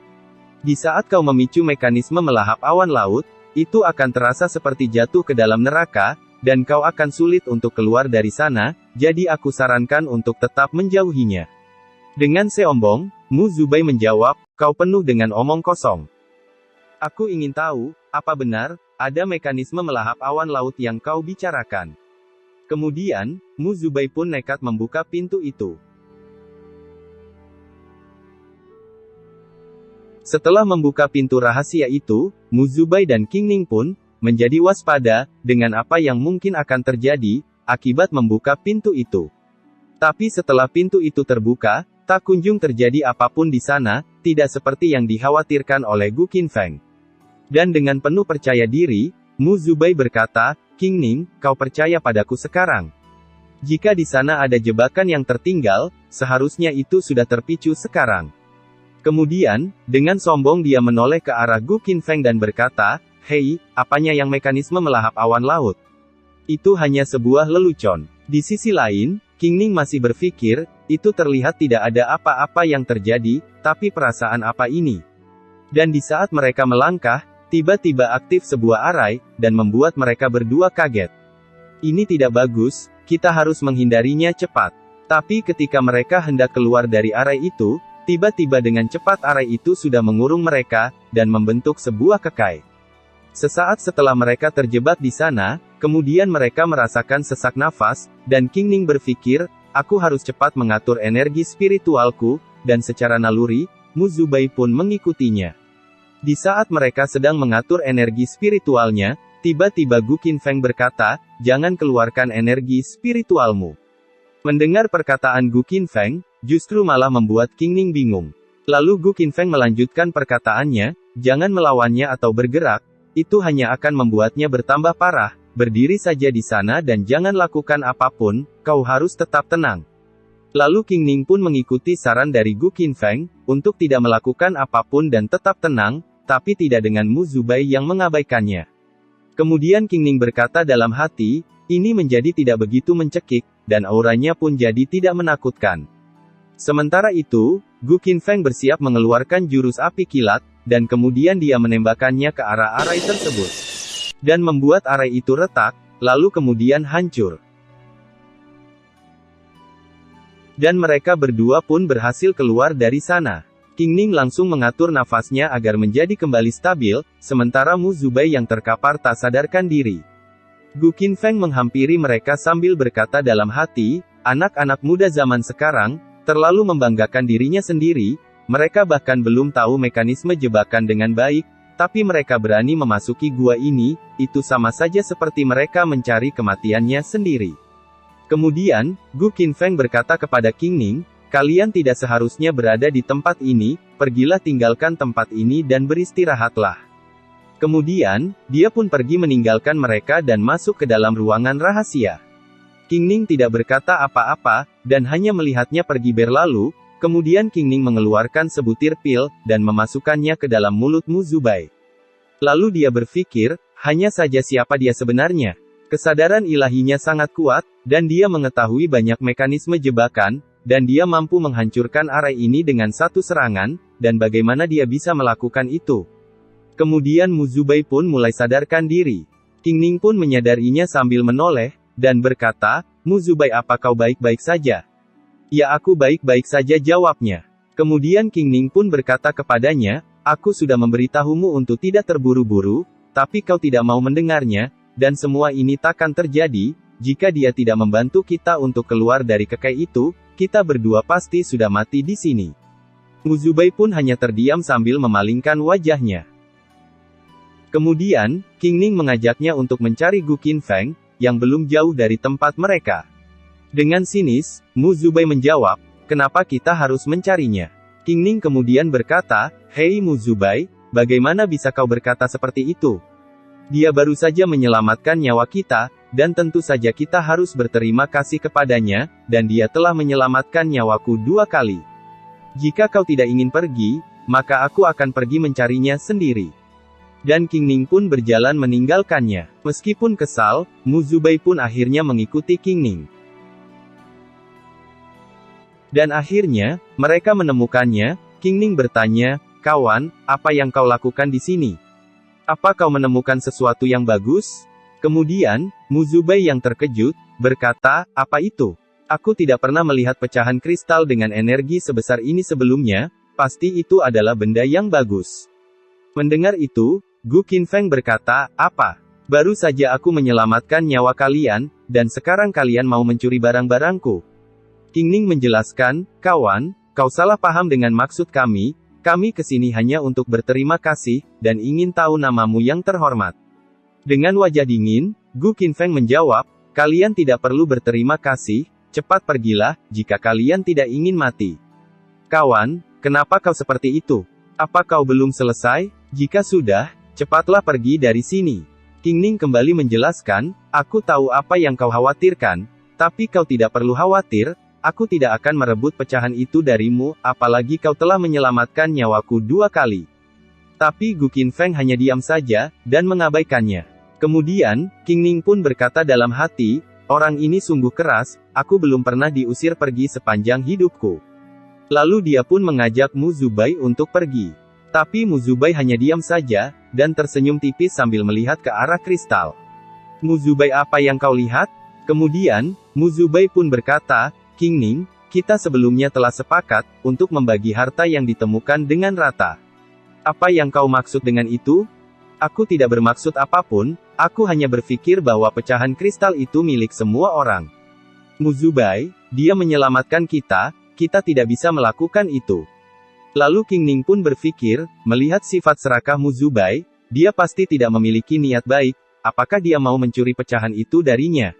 Di saat kau memicu mekanisme melahap awan laut, itu akan terasa seperti jatuh ke dalam neraka, dan kau akan sulit untuk keluar dari sana, jadi aku sarankan untuk tetap menjauhinya." Dengan seombong, Mu Zubai menjawab, "Kau penuh dengan omong kosong. Aku ingin tahu, apa benar, ada mekanisme melahap awan laut yang kau bicarakan?" Kemudian, Mu Zubai pun nekat membuka pintu itu. Setelah membuka pintu rahasia itu, Mu Zubai dan Qing Ning pun menjadi waspada dengan apa yang mungkin akan terjadi akibat membuka pintu itu. Tapi setelah pintu itu terbuka, tak kunjung terjadi apapun di sana, tidak seperti yang dikhawatirkan oleh Gu Qinfeng. Dan dengan penuh percaya diri, Mu Zubai berkata, "Qing Ning, kau percaya padaku sekarang? Jika di sana ada jebakan yang tertinggal, seharusnya itu sudah terpicu sekarang." Kemudian, dengan sombong dia menoleh ke arah Gu Qinfeng dan berkata, "Hei, apanya yang mekanisme melahap awan laut? Itu hanya sebuah lelucon." Di sisi lain, Qing Ning masih berpikir, itu terlihat tidak ada apa-apa yang terjadi, tapi perasaan apa ini? Dan di saat mereka melangkah, tiba-tiba aktif sebuah arai, dan membuat mereka berdua kaget. Ini tidak bagus, kita harus menghindarinya cepat. Tapi ketika mereka hendak keluar dari arai itu, tiba-tiba dengan cepat arai itu sudah mengurung mereka, dan membentuk sebuah kekai. Sesaat setelah mereka terjebak di sana, kemudian mereka merasakan sesak nafas, dan Qing Ning berpikir, aku harus cepat mengatur energi spiritualku, dan secara naluri, Mu Zubai pun mengikutinya. Di saat mereka sedang mengatur energi spiritualnya, tiba-tiba Gu Qinfeng berkata, "Jangan keluarkan energi spiritualmu." Mendengar perkataan Gu Qinfeng, justru malah membuat Qing Ning bingung. Lalu Gu Qinfeng melanjutkan perkataannya, "Jangan melawannya atau bergerak, itu hanya akan membuatnya bertambah parah, berdiri saja di sana dan jangan lakukan apapun, kau harus tetap tenang." Lalu Qing Ning pun mengikuti saran dari Gu Qinfeng, untuk tidak melakukan apapun dan tetap tenang, tapi tidak dengan Mu Zubai yang mengabaikannya. Kemudian Qing Ning berkata dalam hati, ini menjadi tidak begitu mencekik, dan auranya pun jadi tidak menakutkan. Sementara itu, Gu Qinfeng bersiap mengeluarkan jurus api kilat, dan kemudian dia menembakkannya ke arah arai tersebut. Dan membuat arai itu retak, lalu kemudian hancur. Dan mereka berdua pun berhasil keluar dari sana. Qing Ning langsung mengatur nafasnya agar menjadi kembali stabil, sementara Mu Zubai yang terkapar tak sadarkan diri. Gu Qinfeng menghampiri mereka sambil berkata dalam hati, anak-anak muda zaman sekarang, terlalu membanggakan dirinya sendiri, mereka bahkan belum tahu mekanisme jebakan dengan baik, tapi mereka berani memasuki gua ini, itu sama saja seperti mereka mencari kematiannya sendiri. Kemudian, Gu Qinfeng berkata kepada Qing Ning, kalian tidak seharusnya berada di tempat ini, pergilah tinggalkan tempat ini dan beristirahatlah. Kemudian, dia pun pergi meninggalkan mereka dan masuk ke dalam ruangan rahasia. Qing Ning tidak berkata apa-apa, dan hanya melihatnya pergi berlalu, kemudian Qing Ning mengeluarkan sebutir pil, dan memasukkannya ke dalam mulut Mu Zubai. Lalu dia berpikir, hanya saja siapa dia sebenarnya. Kesadaran ilahinya sangat kuat, dan dia mengetahui banyak mekanisme jebakan, dan dia mampu menghancurkan arai ini dengan satu serangan, dan bagaimana dia bisa melakukan itu. Kemudian Mu Zubai pun mulai sadarkan diri. Qing Ning pun menyadarinya sambil menoleh, dan berkata, Mu Zubai apa kau baik-baik saja? Ya aku baik-baik saja jawabnya. Kemudian Qing Ning pun berkata kepadanya, aku sudah memberitahumu untuk tidak terburu-buru, tapi kau tidak mau mendengarnya, dan semua ini takkan terjadi, jika dia tidak membantu kita untuk keluar dari kekai itu, kita berdua pasti sudah mati di sini. Mu Zubai pun hanya terdiam sambil memalingkan wajahnya. Kemudian, Qing Ning mengajaknya untuk mencari Gu Qinfeng, yang belum jauh dari tempat mereka. Dengan sinis, Mu Zubai menjawab, kenapa kita harus mencarinya? Qing Ning kemudian berkata, hei Mu Zubai, bagaimana bisa kau berkata seperti itu? Dia baru saja menyelamatkan nyawa kita, dan tentu saja kita harus berterima kasih kepadanya, dan dia telah menyelamatkan nyawaku 2 kali. Jika kau tidak ingin pergi, maka aku akan pergi mencarinya sendiri. Dan Qing Ning pun berjalan meninggalkannya. Meskipun kesal, Mu Zubai pun akhirnya mengikuti Qing Ning. Dan akhirnya, mereka menemukannya. Qingning bertanya, "Kawan, apa yang kau lakukan di sini? Apa kau menemukan sesuatu yang bagus?" Kemudian, Mu Zubai yang terkejut, berkata, "Apa itu? Aku tidak pernah melihat pecahan kristal dengan energi sebesar ini sebelumnya, pasti itu adalah benda yang bagus." Mendengar itu, Gu Qinfeng berkata, "Apa? Baru saja aku menyelamatkan nyawa kalian, dan sekarang kalian mau mencuri barang-barangku?" Qingning menjelaskan, "Kawan, kau salah paham dengan maksud kami kesini hanya untuk berterima kasih, dan ingin tahu namamu yang terhormat." Dengan wajah dingin, Gu Qinfeng menjawab, "Kalian tidak perlu berterima kasih, cepat pergilah, jika kalian tidak ingin mati." "Kawan, kenapa kau seperti itu? Apa kau belum selesai? Jika sudah, cepatlah pergi dari sini." Qingning kembali menjelaskan, "Aku tahu apa yang kau khawatirkan, tapi kau tidak perlu khawatir. Aku tidak akan merebut pecahan itu darimu, apalagi kau telah menyelamatkan nyawaku 2 kali." Tapi Gu Qinfeng hanya diam saja, dan mengabaikannya. Kemudian, Qingning pun berkata dalam hati, "Orang ini sungguh keras, aku belum pernah diusir pergi sepanjang hidupku." Lalu dia pun mengajak Mu Zubai untuk pergi. Tapi Mu Zubai hanya diam saja, dan tersenyum tipis sambil melihat ke arah kristal. "Mu Zubai, apa yang kau lihat?" Kemudian, Mu Zubai pun berkata, "Qingning, kita sebelumnya telah sepakat untuk membagi harta yang ditemukan dengan rata. Apa yang kau maksud dengan itu?" "Aku tidak bermaksud apapun, aku hanya berpikir bahwa pecahan kristal itu milik semua orang. Mu Zubai, dia menyelamatkan kita tidak bisa melakukan itu." Lalu Qingning pun berpikir, melihat sifat serakah Mu Zubai, dia pasti tidak memiliki niat baik, apakah dia mau mencuri pecahan itu darinya?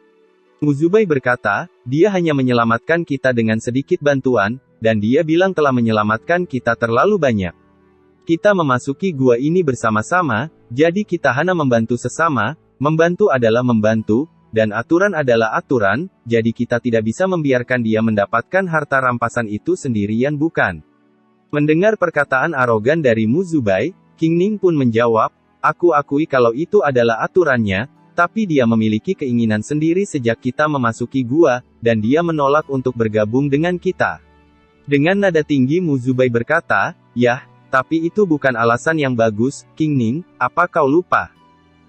Mu Zubai berkata, "Dia hanya menyelamatkan kita dengan sedikit bantuan, dan dia bilang telah menyelamatkan kita terlalu banyak. Kita memasuki gua ini bersama-sama, jadi kita hanya membantu sesama, membantu adalah membantu, dan aturan adalah aturan, jadi kita tidak bisa membiarkan dia mendapatkan harta rampasan itu sendirian, bukan?" Mendengar perkataan arogan dari Mu Zubai, Qingning pun menjawab, "Aku akui kalau itu adalah aturannya, tapi dia memiliki keinginan sendiri sejak kita memasuki gua, dan dia menolak untuk bergabung dengan kita." Dengan nada tinggi Mu Zubai berkata, "Yah, tapi itu bukan alasan yang bagus, Qingning, apa kau lupa?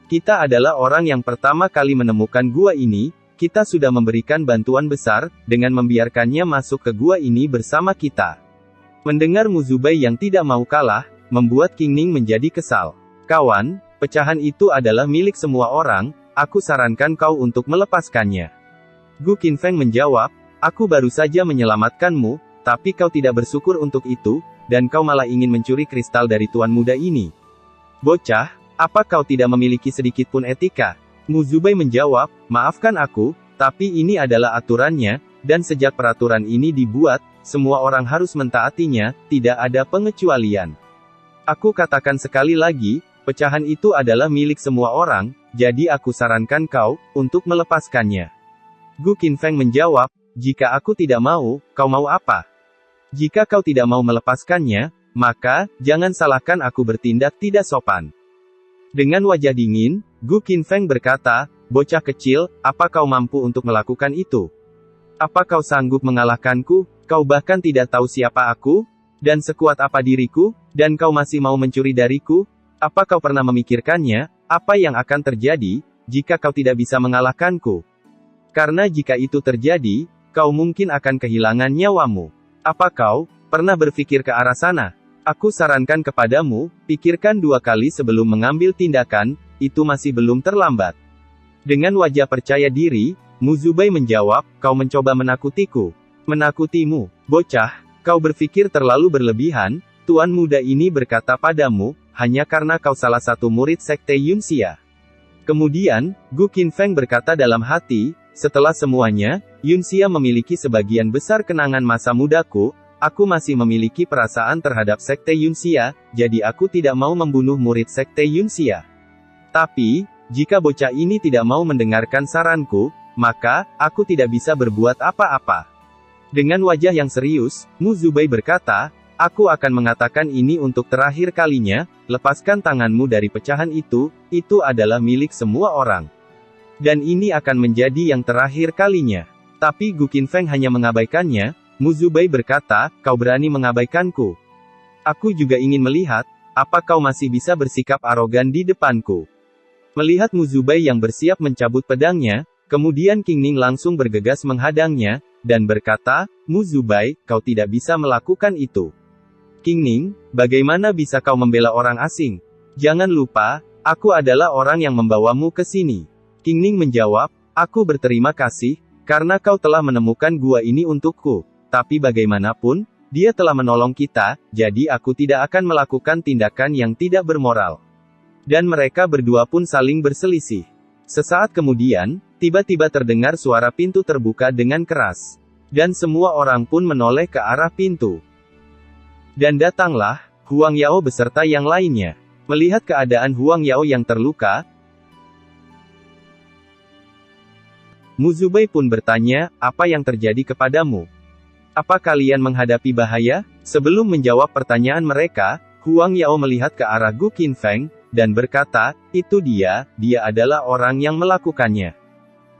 Kita adalah orang yang pertama kali menemukan gua ini, kita sudah memberikan bantuan besar, dengan membiarkannya masuk ke gua ini bersama kita." Mendengar Mu Zubai yang tidak mau kalah, membuat Qingning menjadi kesal. "Kawan, pecahan itu adalah milik semua orang, aku sarankan kau untuk melepaskannya." Gu Qinfeng menjawab, "Aku baru saja menyelamatkanmu, tapi kau tidak bersyukur untuk itu, dan kau malah ingin mencuri kristal dari tuan muda ini. Bocah, apa kau tidak memiliki sedikit pun etika?" Mu Zubai menjawab, "Maafkan aku, tapi ini adalah aturannya, dan sejak peraturan ini dibuat, semua orang harus mentaatinya, tidak ada pengecualian. Aku katakan sekali lagi, pecahan itu adalah milik semua orang, jadi aku sarankan kau untuk melepaskannya." Gu Qinfeng menjawab, "Jika aku tidak mau, kau mau apa? Jika kau tidak mau melepaskannya, maka jangan salahkan aku bertindak tidak sopan." Dengan wajah dingin, Gu Qinfeng berkata, "Bocah kecil, apa kau mampu untuk melakukan itu? Apa kau sanggup mengalahkanku? Kau bahkan tidak tahu siapa aku, dan sekuat apa diriku, dan kau masih mau mencuri dariku? Apa kau pernah memikirkannya, apa yang akan terjadi, jika kau tidak bisa mengalahkanku? Karena jika itu terjadi, kau mungkin akan kehilangan nyawamu. Apa kau pernah berpikir ke arah sana? Aku sarankan kepadamu, pikirkan 2 kali sebelum mengambil tindakan, itu masih belum terlambat." Dengan wajah percaya diri, Mu Zubai menjawab, "Kau mencoba menakutiku." "Menakutimu, bocah, kau berpikir terlalu berlebihan, tuan muda ini berkata padamu, hanya karena kau salah satu murid sekte Yunxia." Kemudian, Gu Qinfeng berkata dalam hati, "Setelah semuanya, Yunxia memiliki sebagian besar kenangan masa mudaku, aku masih memiliki perasaan terhadap sekte Yunxia, jadi aku tidak mau membunuh murid sekte Yunxia. Tapi, jika bocah ini tidak mau mendengarkan saranku, maka, aku tidak bisa berbuat apa-apa." Dengan wajah yang serius, Mu Zubai berkata, "Aku akan mengatakan ini untuk terakhir kalinya, lepaskan tanganmu dari pecahan itu adalah milik semua orang. Dan ini akan menjadi yang terakhir kalinya." Tapi Gu Qinfeng hanya mengabaikannya, Mu Zubai berkata, kau berani mengabaikanku. Aku juga ingin melihat, apa kau masih bisa bersikap arogan di depanku. Melihat Mu Zubai yang bersiap mencabut pedangnya, kemudian King Ning langsung bergegas menghadangnya, dan berkata, Mu Zubai, kau tidak bisa melakukan itu. King Ning, bagaimana bisa kau membela orang asing? Jangan lupa, aku adalah orang yang membawamu ke sini. King Ning menjawab, aku berterima kasih, karena kau telah menemukan gua ini untukku. Tapi bagaimanapun, dia telah menolong kita, jadi aku tidak akan melakukan tindakan yang tidak bermoral. Dan mereka berdua pun saling berselisih. Sesaat kemudian, tiba-tiba terdengar suara pintu terbuka dengan keras. Dan semua orang pun menoleh ke arah pintu. Dan datanglah Huang Yao beserta yang lainnya. Melihat keadaan Huang Yao yang terluka, Mu Zubai pun bertanya, apa yang terjadi kepadamu? Apa kalian menghadapi bahaya? Sebelum menjawab pertanyaan mereka, Huang Yao melihat ke arah Gu Qinfeng, dan berkata, itu dia adalah orang yang melakukannya.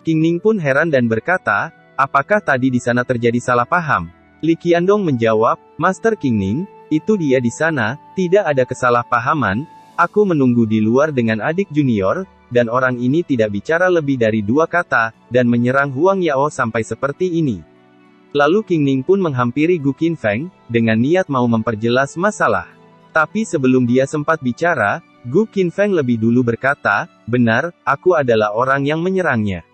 King Ning pun heran dan berkata, apakah tadi di sana terjadi salah paham? Li Qiandong menjawab, Master King Ning, itu dia di sana, tidak ada kesalahpahaman, aku menunggu di luar dengan adik junior, dan orang ini tidak bicara lebih dari 2 kata, dan menyerang Huang Yao sampai seperti ini. Lalu King Ning pun menghampiri Gu Qinfeng, dengan niat mau memperjelas masalah. Tapi sebelum dia sempat bicara, Gu Qinfeng lebih dulu berkata, benar, aku adalah orang yang menyerangnya.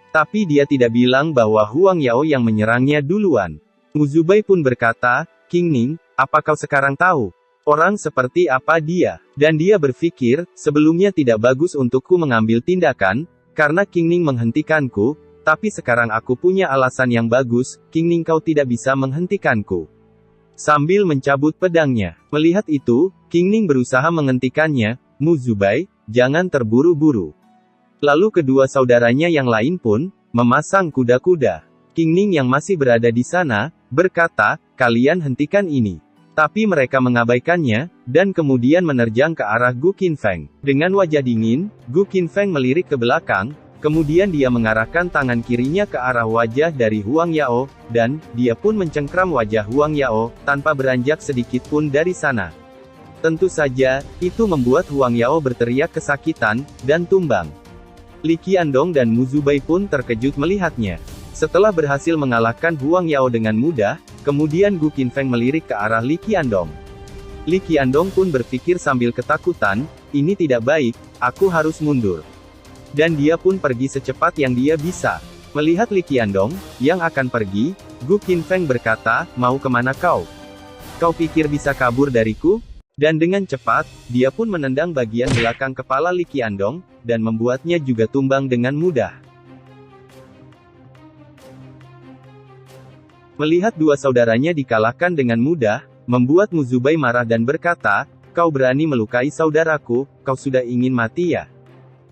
Tapi dia tidak bilang bahwa Huang Yao yang menyerangnya duluan. Mu Zubai pun berkata, King Ning, apa kau sekarang tahu? Orang seperti apa dia? Dan dia berpikir, sebelumnya tidak bagus untukku mengambil tindakan, karena King Ning menghentikanku, tapi sekarang aku punya alasan yang bagus, King Ning kau tidak bisa menghentikanku. Sambil mencabut pedangnya. Melihat itu, King Ning berusaha menghentikannya, Mu Zubai, jangan terburu-buru. Lalu kedua saudaranya yang lain pun, memasang kuda-kuda. King Ning yang masih berada di sana, berkata, kalian hentikan ini. Tapi mereka mengabaikannya, dan kemudian menerjang ke arah Gu Qinfeng. Dengan wajah dingin, Gu Qinfeng melirik ke belakang, kemudian dia mengarahkan tangan kirinya ke arah wajah dari Huang Yao, dan dia pun mencengkram wajah Huang Yao, tanpa beranjak sedikit pun dari sana. Tentu saja, itu membuat Huang Yao berteriak kesakitan, dan tumbang. Li Qiandong dan Mu Zubai pun terkejut melihatnya. Setelah berhasil mengalahkan Huang Yao dengan mudah, kemudian Gu Qinfeng melirik ke arah Li Qiandong. Li Qiandong pun berpikir sambil ketakutan, ini tidak baik, aku harus mundur. Dan dia pun pergi secepat yang dia bisa. Melihat Li Qiandong, yang akan pergi, Gu Qinfeng berkata, mau kemana kau? Kau pikir bisa kabur dariku? Dan dengan cepat, dia pun menendang bagian belakang kepala Li Qiandong, dan membuatnya juga tumbang dengan mudah. Melihat dua saudaranya dikalahkan dengan mudah, membuat Mu Zubai marah dan berkata, kau berani melukai saudaraku, kau sudah ingin mati ya?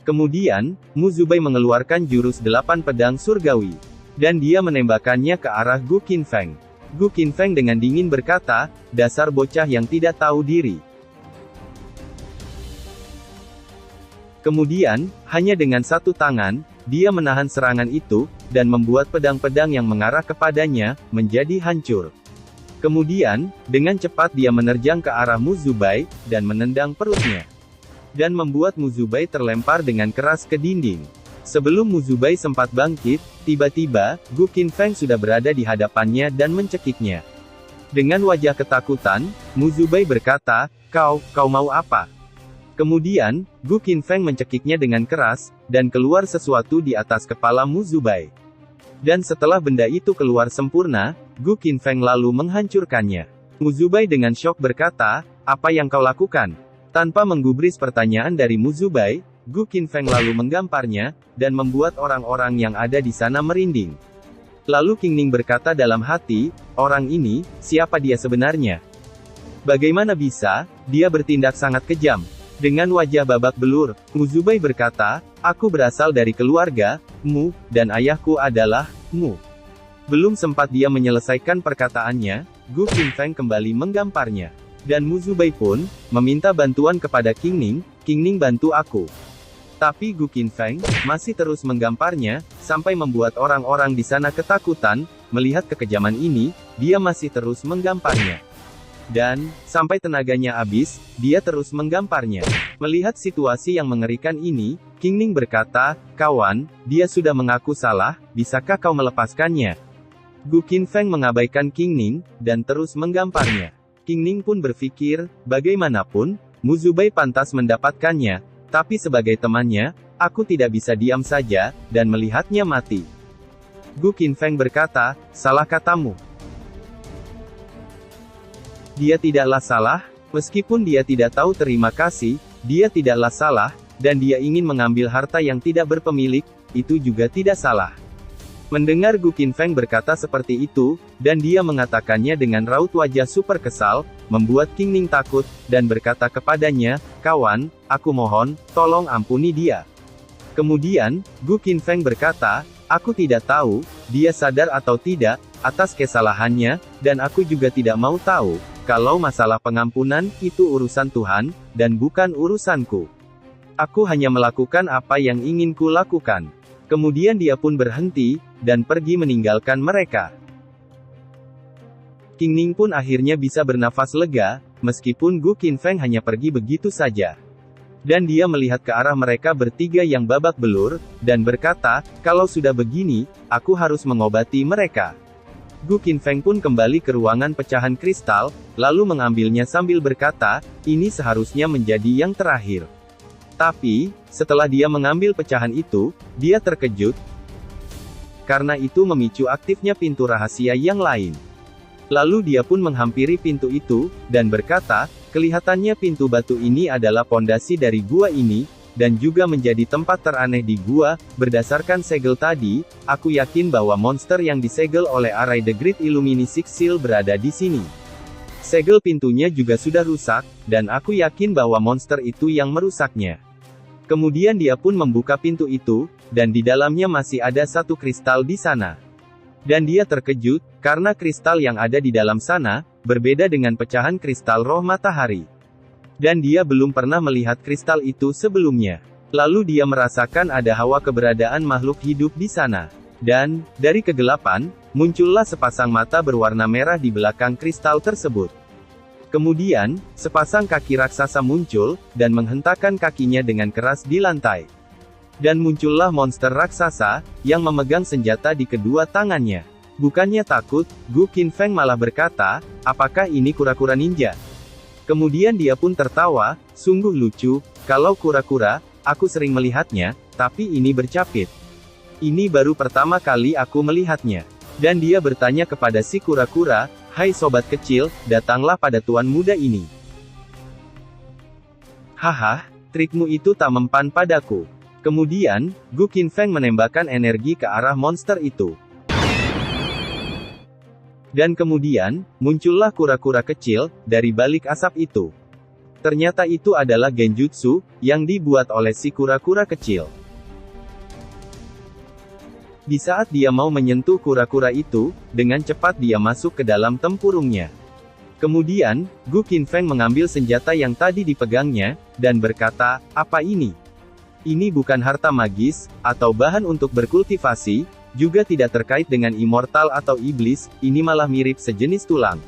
Kemudian, Mu Zubai mengeluarkan jurus 8 pedang surgawi. Dan dia menembakkannya ke arah Gu Qinfeng. Gu Qinfeng dengan dingin berkata, dasar bocah yang tidak tahu diri. Kemudian, hanya dengan satu tangan, dia menahan serangan itu, dan membuat pedang-pedang yang mengarah kepadanya, menjadi hancur. Kemudian, dengan cepat dia menerjang ke arah Mu Zubai, dan menendang perutnya. Dan membuat Mu Zubai terlempar dengan keras ke dinding. Sebelum Mu Zubai sempat bangkit, tiba-tiba, Gu Qinfeng sudah berada di hadapannya dan mencekiknya. Dengan wajah ketakutan, Mu Zubai berkata, kau mau apa? Kemudian, Gu Qinfeng mencekiknya dengan keras, dan keluar sesuatu di atas kepala Mu Zubai. Dan setelah benda itu keluar sempurna, Gu Qinfeng lalu menghancurkannya. Mu Zubai dengan syok berkata, apa yang kau lakukan? Tanpa menggubris pertanyaan dari Mu Zubai, Gu Qinfeng lalu menggamparnya, dan membuat orang-orang yang ada di sana merinding. Lalu King Ning berkata dalam hati, orang ini, siapa dia sebenarnya? Bagaimana bisa, dia bertindak sangat kejam. Dengan wajah babak belur, Mu Zubai berkata, aku berasal dari keluarga, Mu, dan ayahku adalah, Mu. Belum sempat dia menyelesaikan perkataannya, Gu Qinfeng kembali menggamparnya. Dan Mu Zubai pun, meminta bantuan kepada King Ning bantu aku. Tapi Gu Qinfeng masih terus menggamparnya, sampai membuat orang-orang di sana ketakutan. Melihat kekejaman ini, dia masih terus menggamparnya. Dan, sampai tenaganya habis, dia terus menggamparnya. Melihat situasi yang mengerikan ini, Qingning berkata, "Kawan, dia sudah mengaku salah, bisakah kau melepaskannya?" Gu Qinfeng mengabaikan Qingning, dan terus menggamparnya. Qingning pun berpikir, bagaimanapun, Mu Zubai pantas mendapatkannya, tapi sebagai temannya, aku tidak bisa diam saja, dan melihatnya mati. Gu Qinfeng berkata, "Salah katamu. Dia tidaklah salah, meskipun dia tidak tahu terima kasih, dia tidaklah salah, dan dia ingin mengambil harta yang tidak berpemilik, itu juga tidak salah." Mendengar Gu Qinfeng berkata seperti itu, dan dia mengatakannya dengan raut wajah super kesal, membuat Qingning takut, dan berkata kepadanya, "Kawan, aku mohon, tolong ampuni dia." Kemudian, Gu Qinfeng berkata, "Aku tidak tahu, dia sadar atau tidak, atas kesalahannya, dan aku juga tidak mau tahu. Kalau masalah pengampunan, itu urusan Tuhan, dan bukan urusanku. Aku hanya melakukan apa yang ingin ku lakukan." Kemudian dia pun berhenti, dan pergi meninggalkan mereka. Qingning pun akhirnya bisa bernafas lega, meskipun Gu Qinfeng hanya pergi begitu saja. Dan dia melihat ke arah mereka bertiga yang babak belur, dan berkata, "Kalau sudah begini, aku harus mengobati mereka." Gu Qinfeng pun kembali ke ruangan pecahan kristal, lalu mengambilnya sambil berkata, "Ini seharusnya menjadi yang terakhir." Tapi, setelah dia mengambil pecahan itu, dia terkejut, karena itu memicu aktifnya pintu rahasia yang lain. Lalu dia pun menghampiri pintu itu, dan berkata, "Kelihatannya pintu batu ini adalah pondasi dari gua ini, dan juga menjadi tempat teraneh di gua. Berdasarkan segel tadi, aku yakin bahwa monster yang disegel oleh Arai the Great Illuminisix Seal berada di sini. Segel pintunya juga sudah rusak, dan aku yakin bahwa monster itu yang merusaknya." Kemudian dia pun membuka pintu itu, dan di dalamnya masih ada satu kristal di sana. Dan dia terkejut, karena kristal yang ada di dalam sana, berbeda dengan pecahan kristal roh matahari. Dan dia belum pernah melihat kristal itu sebelumnya. Lalu dia merasakan ada hawa keberadaan makhluk hidup di sana. Dan, dari kegelapan, muncullah sepasang mata berwarna merah di belakang kristal tersebut. Kemudian, sepasang kaki raksasa muncul, dan menghentakkan kakinya dengan keras di lantai. Dan muncullah monster raksasa, yang memegang senjata di kedua tangannya. Bukannya takut, Gu Qinfeng malah berkata, "Apakah ini kura-kura ninja?" Kemudian dia pun tertawa, "Sungguh lucu, kalau kura-kura, aku sering melihatnya, tapi ini bercapit. Ini baru pertama kali aku melihatnya." Dan dia bertanya kepada si kura-kura, "Hai sobat kecil, datanglah pada tuan muda ini." "Haha, trikmu itu tak mempan padaku." Kemudian, Gu Qinfeng menembakkan energi ke arah monster itu. Dan kemudian, muncullah kura-kura kecil, dari balik asap itu. Ternyata itu adalah genjutsu, yang dibuat oleh si kura-kura kecil. Di saat dia mau menyentuh kura-kura itu, dengan cepat dia masuk ke dalam tempurungnya. Kemudian, Gu Qinfeng mengambil senjata yang tadi dipegangnya, dan berkata, "Apa ini? Ini bukan harta magis, atau bahan untuk berkultivasi, juga tidak terkait dengan immortal atau iblis, ini malah mirip sejenis tulang."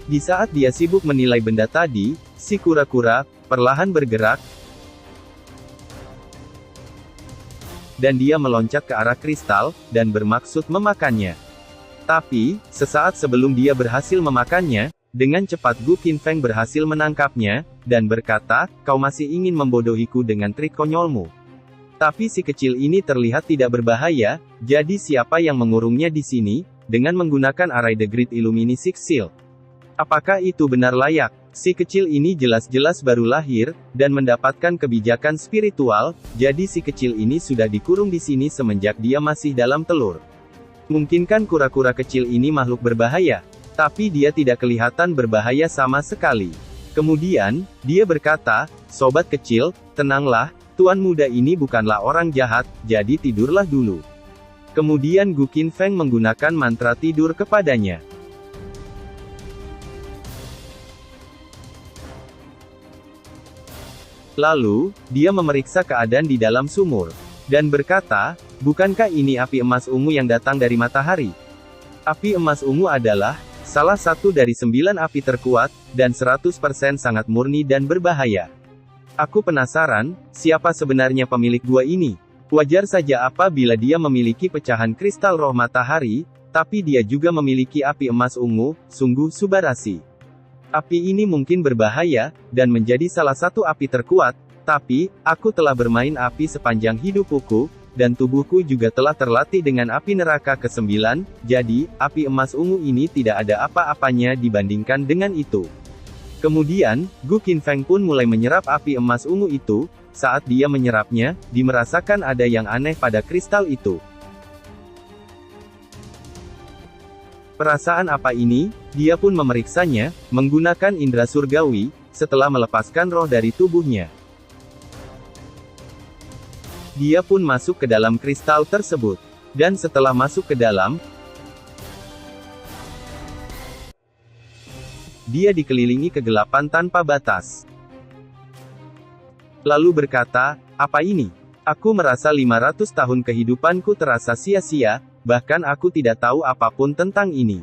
Di saat dia sibuk menilai benda tadi, si kura-kura perlahan bergerak, dan dia meloncat ke arah kristal, dan bermaksud memakannya. Tapi, sesaat sebelum dia berhasil memakannya, dengan cepat Gu Qinfeng berhasil menangkapnya, dan berkata, "Kau masih ingin membodohiku dengan trik konyolmu." Tapi si kecil ini terlihat tidak berbahaya, jadi siapa yang mengurungnya di sini, dengan menggunakan Arai the Great Illuminisix Seal? Apakah itu benar layak? Si kecil ini jelas-jelas baru lahir, dan mendapatkan kebijakan spiritual, jadi si kecil ini sudah dikurung di sini semenjak dia masih dalam telur. Mungkinkah kura-kura kecil ini makhluk berbahaya? Tapi dia tidak kelihatan berbahaya sama sekali. Kemudian, dia berkata, "Sobat kecil, tenanglah, tuan muda ini bukanlah orang jahat, jadi tidurlah dulu." Kemudian Gu Qinfeng menggunakan mantra tidur kepadanya. Lalu, dia memeriksa keadaan di dalam sumur. Dan berkata, bukankah ini api emas ungu yang datang dari matahari? Api emas ungu adalah salah satu dari 9 api terkuat, dan 100% sangat murni dan berbahaya. Aku penasaran, siapa sebenarnya pemilik gua ini? Wajar saja apabila dia memiliki pecahan kristal roh matahari, tapi dia juga memiliki api emas ungu, sungguh Subarashi. Api ini mungkin berbahaya, dan menjadi salah satu api terkuat, tapi, aku telah bermain api sepanjang hidupku, dan tubuhku juga telah terlatih dengan api neraka ke-9, jadi, api emas ungu ini tidak ada apa-apanya dibandingkan dengan itu. Kemudian, Gu Qinfeng pun mulai menyerap api emas ungu itu. Saat dia menyerapnya, dia merasakan ada yang aneh pada kristal itu. Perasaan apa ini? Dia pun memeriksanya, menggunakan indera surgawi, setelah melepaskan roh dari tubuhnya. Dia pun masuk ke dalam kristal tersebut. Dan setelah masuk ke dalam, dia dikelilingi kegelapan tanpa batas. Lalu berkata, apa ini? Aku merasa 500 tahun kehidupanku terasa sia-sia, bahkan aku tidak tahu apapun tentang ini.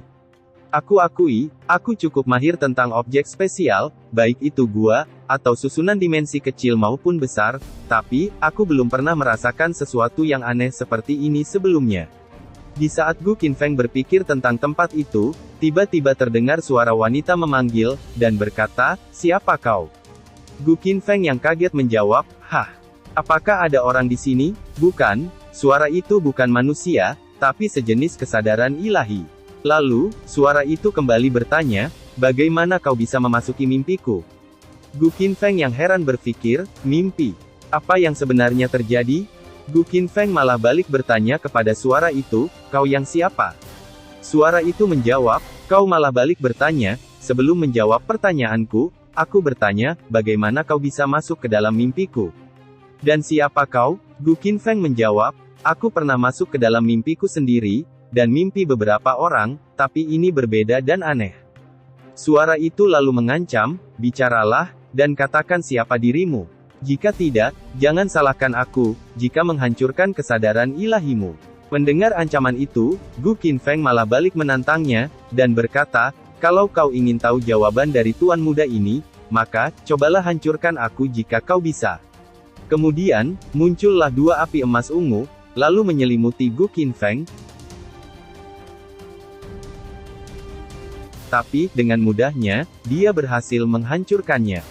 Aku akui, aku cukup mahir tentang objek spesial, baik itu gua, atau susunan dimensi kecil maupun besar, tapi, aku belum pernah merasakan sesuatu yang aneh seperti ini sebelumnya. Di saat Gu Qinfeng berpikir tentang tempat itu, tiba-tiba terdengar suara wanita memanggil, dan berkata, siapa kau? Gu Qinfeng yang kaget menjawab, hah? Apakah ada orang di sini? Bukan, suara itu bukan manusia, tapi sejenis kesadaran ilahi. Lalu, suara itu kembali bertanya, bagaimana kau bisa memasuki mimpiku? Gu Qinfeng yang heran berpikir, mimpi? Apa yang sebenarnya terjadi? Gu Qinfeng malah balik bertanya kepada suara itu, kau yang siapa? Suara itu menjawab, kau malah balik bertanya, sebelum menjawab pertanyaanku, aku bertanya, bagaimana kau bisa masuk ke dalam mimpiku? Dan siapa kau? Gu Qinfeng menjawab, aku pernah masuk ke dalam mimpiku sendiri, dan mimpi beberapa orang, tapi ini berbeda dan aneh. Suara itu lalu mengancam, bicaralah, dan katakan siapa dirimu. Jika tidak, jangan salahkan aku, jika menghancurkan kesadaran ilahimu. Mendengar ancaman itu, Gu Qinfeng malah balik menantangnya, dan berkata, kalau kau ingin tahu jawaban dari tuan muda ini, maka, cobalah hancurkan aku jika kau bisa. Kemudian, muncullah 2 api emas ungu, lalu menyelimuti Gu Qinfeng. Tapi, dengan mudahnya, dia berhasil menghancurkannya.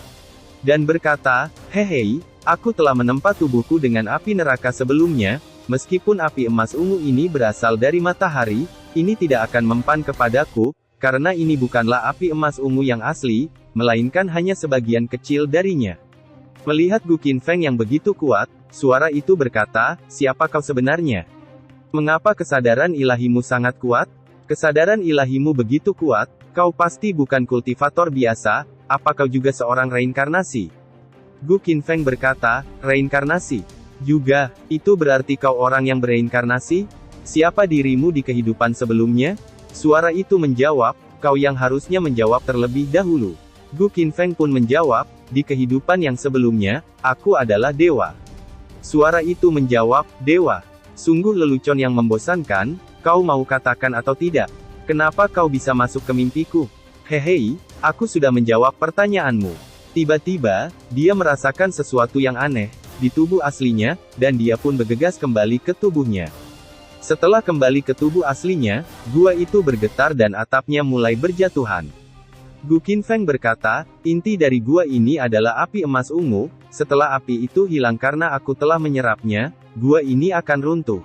Dan berkata, hehei, aku telah menempa tubuhku dengan api neraka sebelumnya, meskipun api emas ungu ini berasal dari matahari, ini tidak akan mempan kepadaku, karena ini bukanlah api emas ungu yang asli, melainkan hanya sebagian kecil darinya. Melihat Gu Qinfeng yang begitu kuat, suara itu berkata, siapa kau sebenarnya? Mengapa kesadaran ilahimu sangat kuat? Kesadaran ilahimu begitu kuat, kau pasti bukan kultivator biasa, apa kau juga seorang reinkarnasi? Gu Qinfeng berkata, reinkarnasi? Juga, itu berarti kau orang yang bereinkarnasi? Siapa dirimu di kehidupan sebelumnya? Suara itu menjawab, kau yang harusnya menjawab terlebih dahulu. Gu Qinfeng pun menjawab, di kehidupan yang sebelumnya, aku adalah dewa. Suara itu menjawab, dewa. Sungguh lelucon yang membosankan, kau mau katakan atau tidak? Kenapa kau bisa masuk ke mimpiku? Hehei, aku sudah menjawab pertanyaanmu. Tiba-tiba, dia merasakan sesuatu yang aneh di tubuh aslinya, dan dia pun bergegas kembali ke tubuhnya. Setelah kembali ke tubuh aslinya, gua itu bergetar dan atapnya mulai berjatuhan. Gu Qinfeng berkata, inti dari gua ini adalah api emas ungu, setelah api itu hilang karena aku telah menyerapnya, gua ini akan runtuh.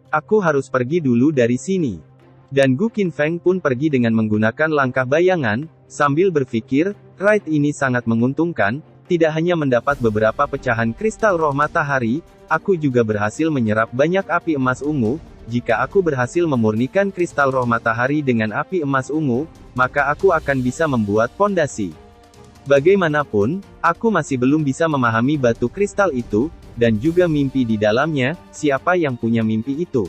Aku harus pergi dulu dari sini. Dan Gu Qinfeng pun pergi dengan menggunakan langkah bayangan, sambil berpikir, ride ini sangat menguntungkan, tidak hanya mendapat beberapa pecahan kristal roh matahari, aku juga berhasil menyerap banyak api emas ungu. Jika aku berhasil memurnikan kristal roh matahari dengan api emas ungu, maka aku akan bisa membuat pondasi. Bagaimanapun, aku masih belum bisa memahami batu kristal itu, dan juga mimpi di dalamnya. Siapa yang punya mimpi itu?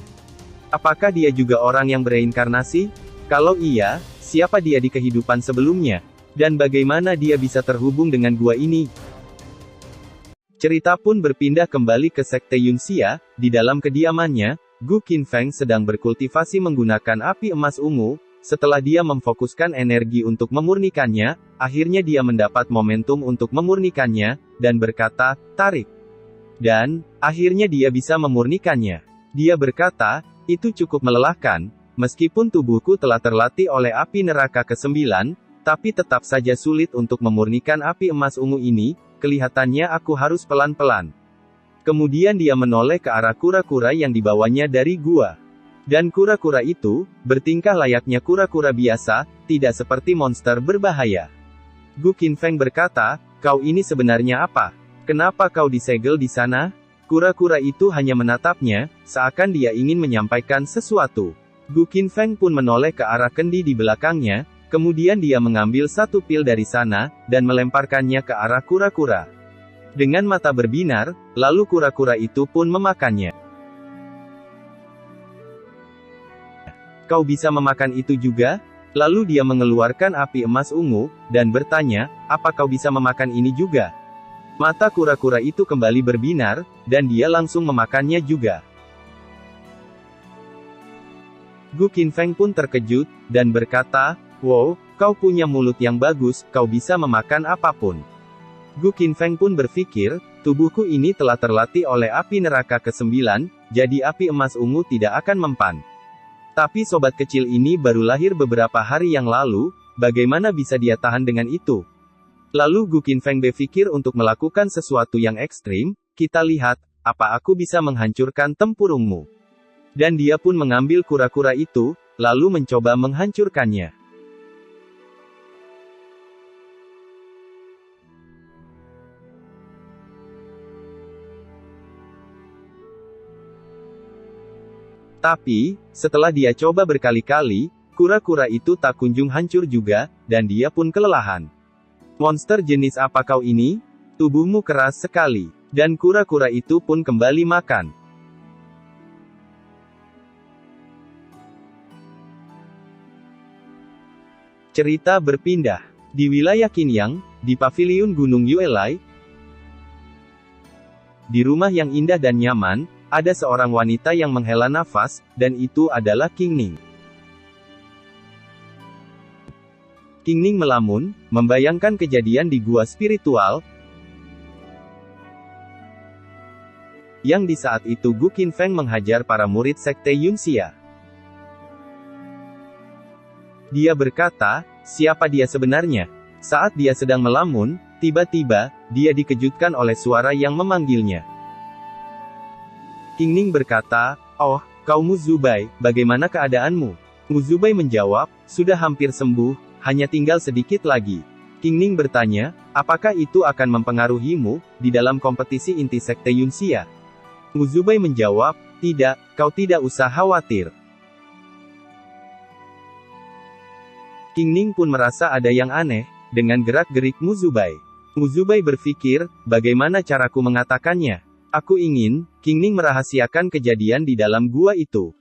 Apakah dia juga orang yang bereinkarnasi? Kalau iya, siapa dia di kehidupan sebelumnya? Dan bagaimana dia bisa terhubung dengan gua ini? Cerita pun berpindah kembali ke Sekte Yunxia. Di dalam kediamannya, Gu Qinfeng sedang berkultivasi menggunakan api emas ungu. Setelah dia memfokuskan energi untuk memurnikannya, akhirnya dia mendapat momentum untuk memurnikannya, dan berkata, tarik. Dan, akhirnya dia bisa memurnikannya. Dia berkata, itu cukup melelahkan, meskipun tubuhku telah terlatih oleh api neraka ke-9, tapi tetap saja sulit untuk memurnikan api emas ungu ini. Kelihatannya aku harus pelan-pelan. Kemudian dia menoleh ke arah kura-kura yang dibawanya dari gua. Dan kura-kura itu, bertingkah layaknya kura-kura biasa, tidak seperti monster berbahaya. Gu Qinfeng berkata, kau ini sebenarnya apa? Kenapa kau disegel di sana? Kura-kura itu hanya menatapnya, seakan dia ingin menyampaikan sesuatu. Gu Qinfeng pun menoleh ke arah kendi di belakangnya. Kemudian dia mengambil satu pil dari sana, dan melemparkannya ke arah kura-kura. Dengan mata berbinar, lalu kura-kura itu pun memakannya. Kau bisa memakan itu juga? Lalu dia mengeluarkan api emas ungu, dan bertanya, apa kau bisa memakan ini juga? Mata kura-kura itu kembali berbinar, dan dia langsung memakannya juga. Gu Qinfeng pun terkejut, dan berkata, wow, kau punya mulut yang bagus, kau bisa memakan apapun. Gu Qinfeng pun berpikir, tubuhku ini telah terlatih oleh api neraka ke-9, jadi api emas ungu tidak akan mempan. Tapi sobat kecil ini baru lahir beberapa hari yang lalu, bagaimana bisa dia tahan dengan itu? Lalu Gu Qinfeng berpikir untuk melakukan sesuatu yang ekstrim, kita lihat, apa aku bisa menghancurkan tempurungmu. Dan dia pun mengambil kura-kura itu, lalu mencoba menghancurkannya. Tapi, setelah dia coba berkali-kali, kura-kura itu tak kunjung hancur juga, dan dia pun kelelahan. Monster jenis apa kau ini? Tubuhmu keras sekali. Dan kura-kura itu pun kembali makan. Cerita berpindah. Di wilayah Qinyang, di paviliun Gunung Yuelai, di rumah yang indah dan nyaman, ada seorang wanita yang menghela nafas, dan itu adalah Qingning. Qingning melamun, membayangkan kejadian di gua spiritual, yang di saat itu Gu Qinfeng menghajar para murid Sekte Yunxia. Dia berkata, siapa dia sebenarnya? Saat dia sedang melamun, tiba-tiba, dia dikejutkan oleh suara yang memanggilnya. Qingning berkata, oh, kau Mu Zubai, bagaimana keadaanmu? Mu Zubai menjawab, sudah hampir sembuh, hanya tinggal sedikit lagi. Qingning bertanya, apakah itu akan mempengaruhimu, di dalam kompetisi inti Sekte Yunxia? Mu Zubai menjawab, tidak, kau tidak usah khawatir. Qingning pun merasa ada yang aneh, dengan gerak-gerik Mu Zubai. Mu Zubai berpikir, bagaimana caraku mengatakannya? Aku ingin, Qingning merahasiakan kejadian di dalam gua itu.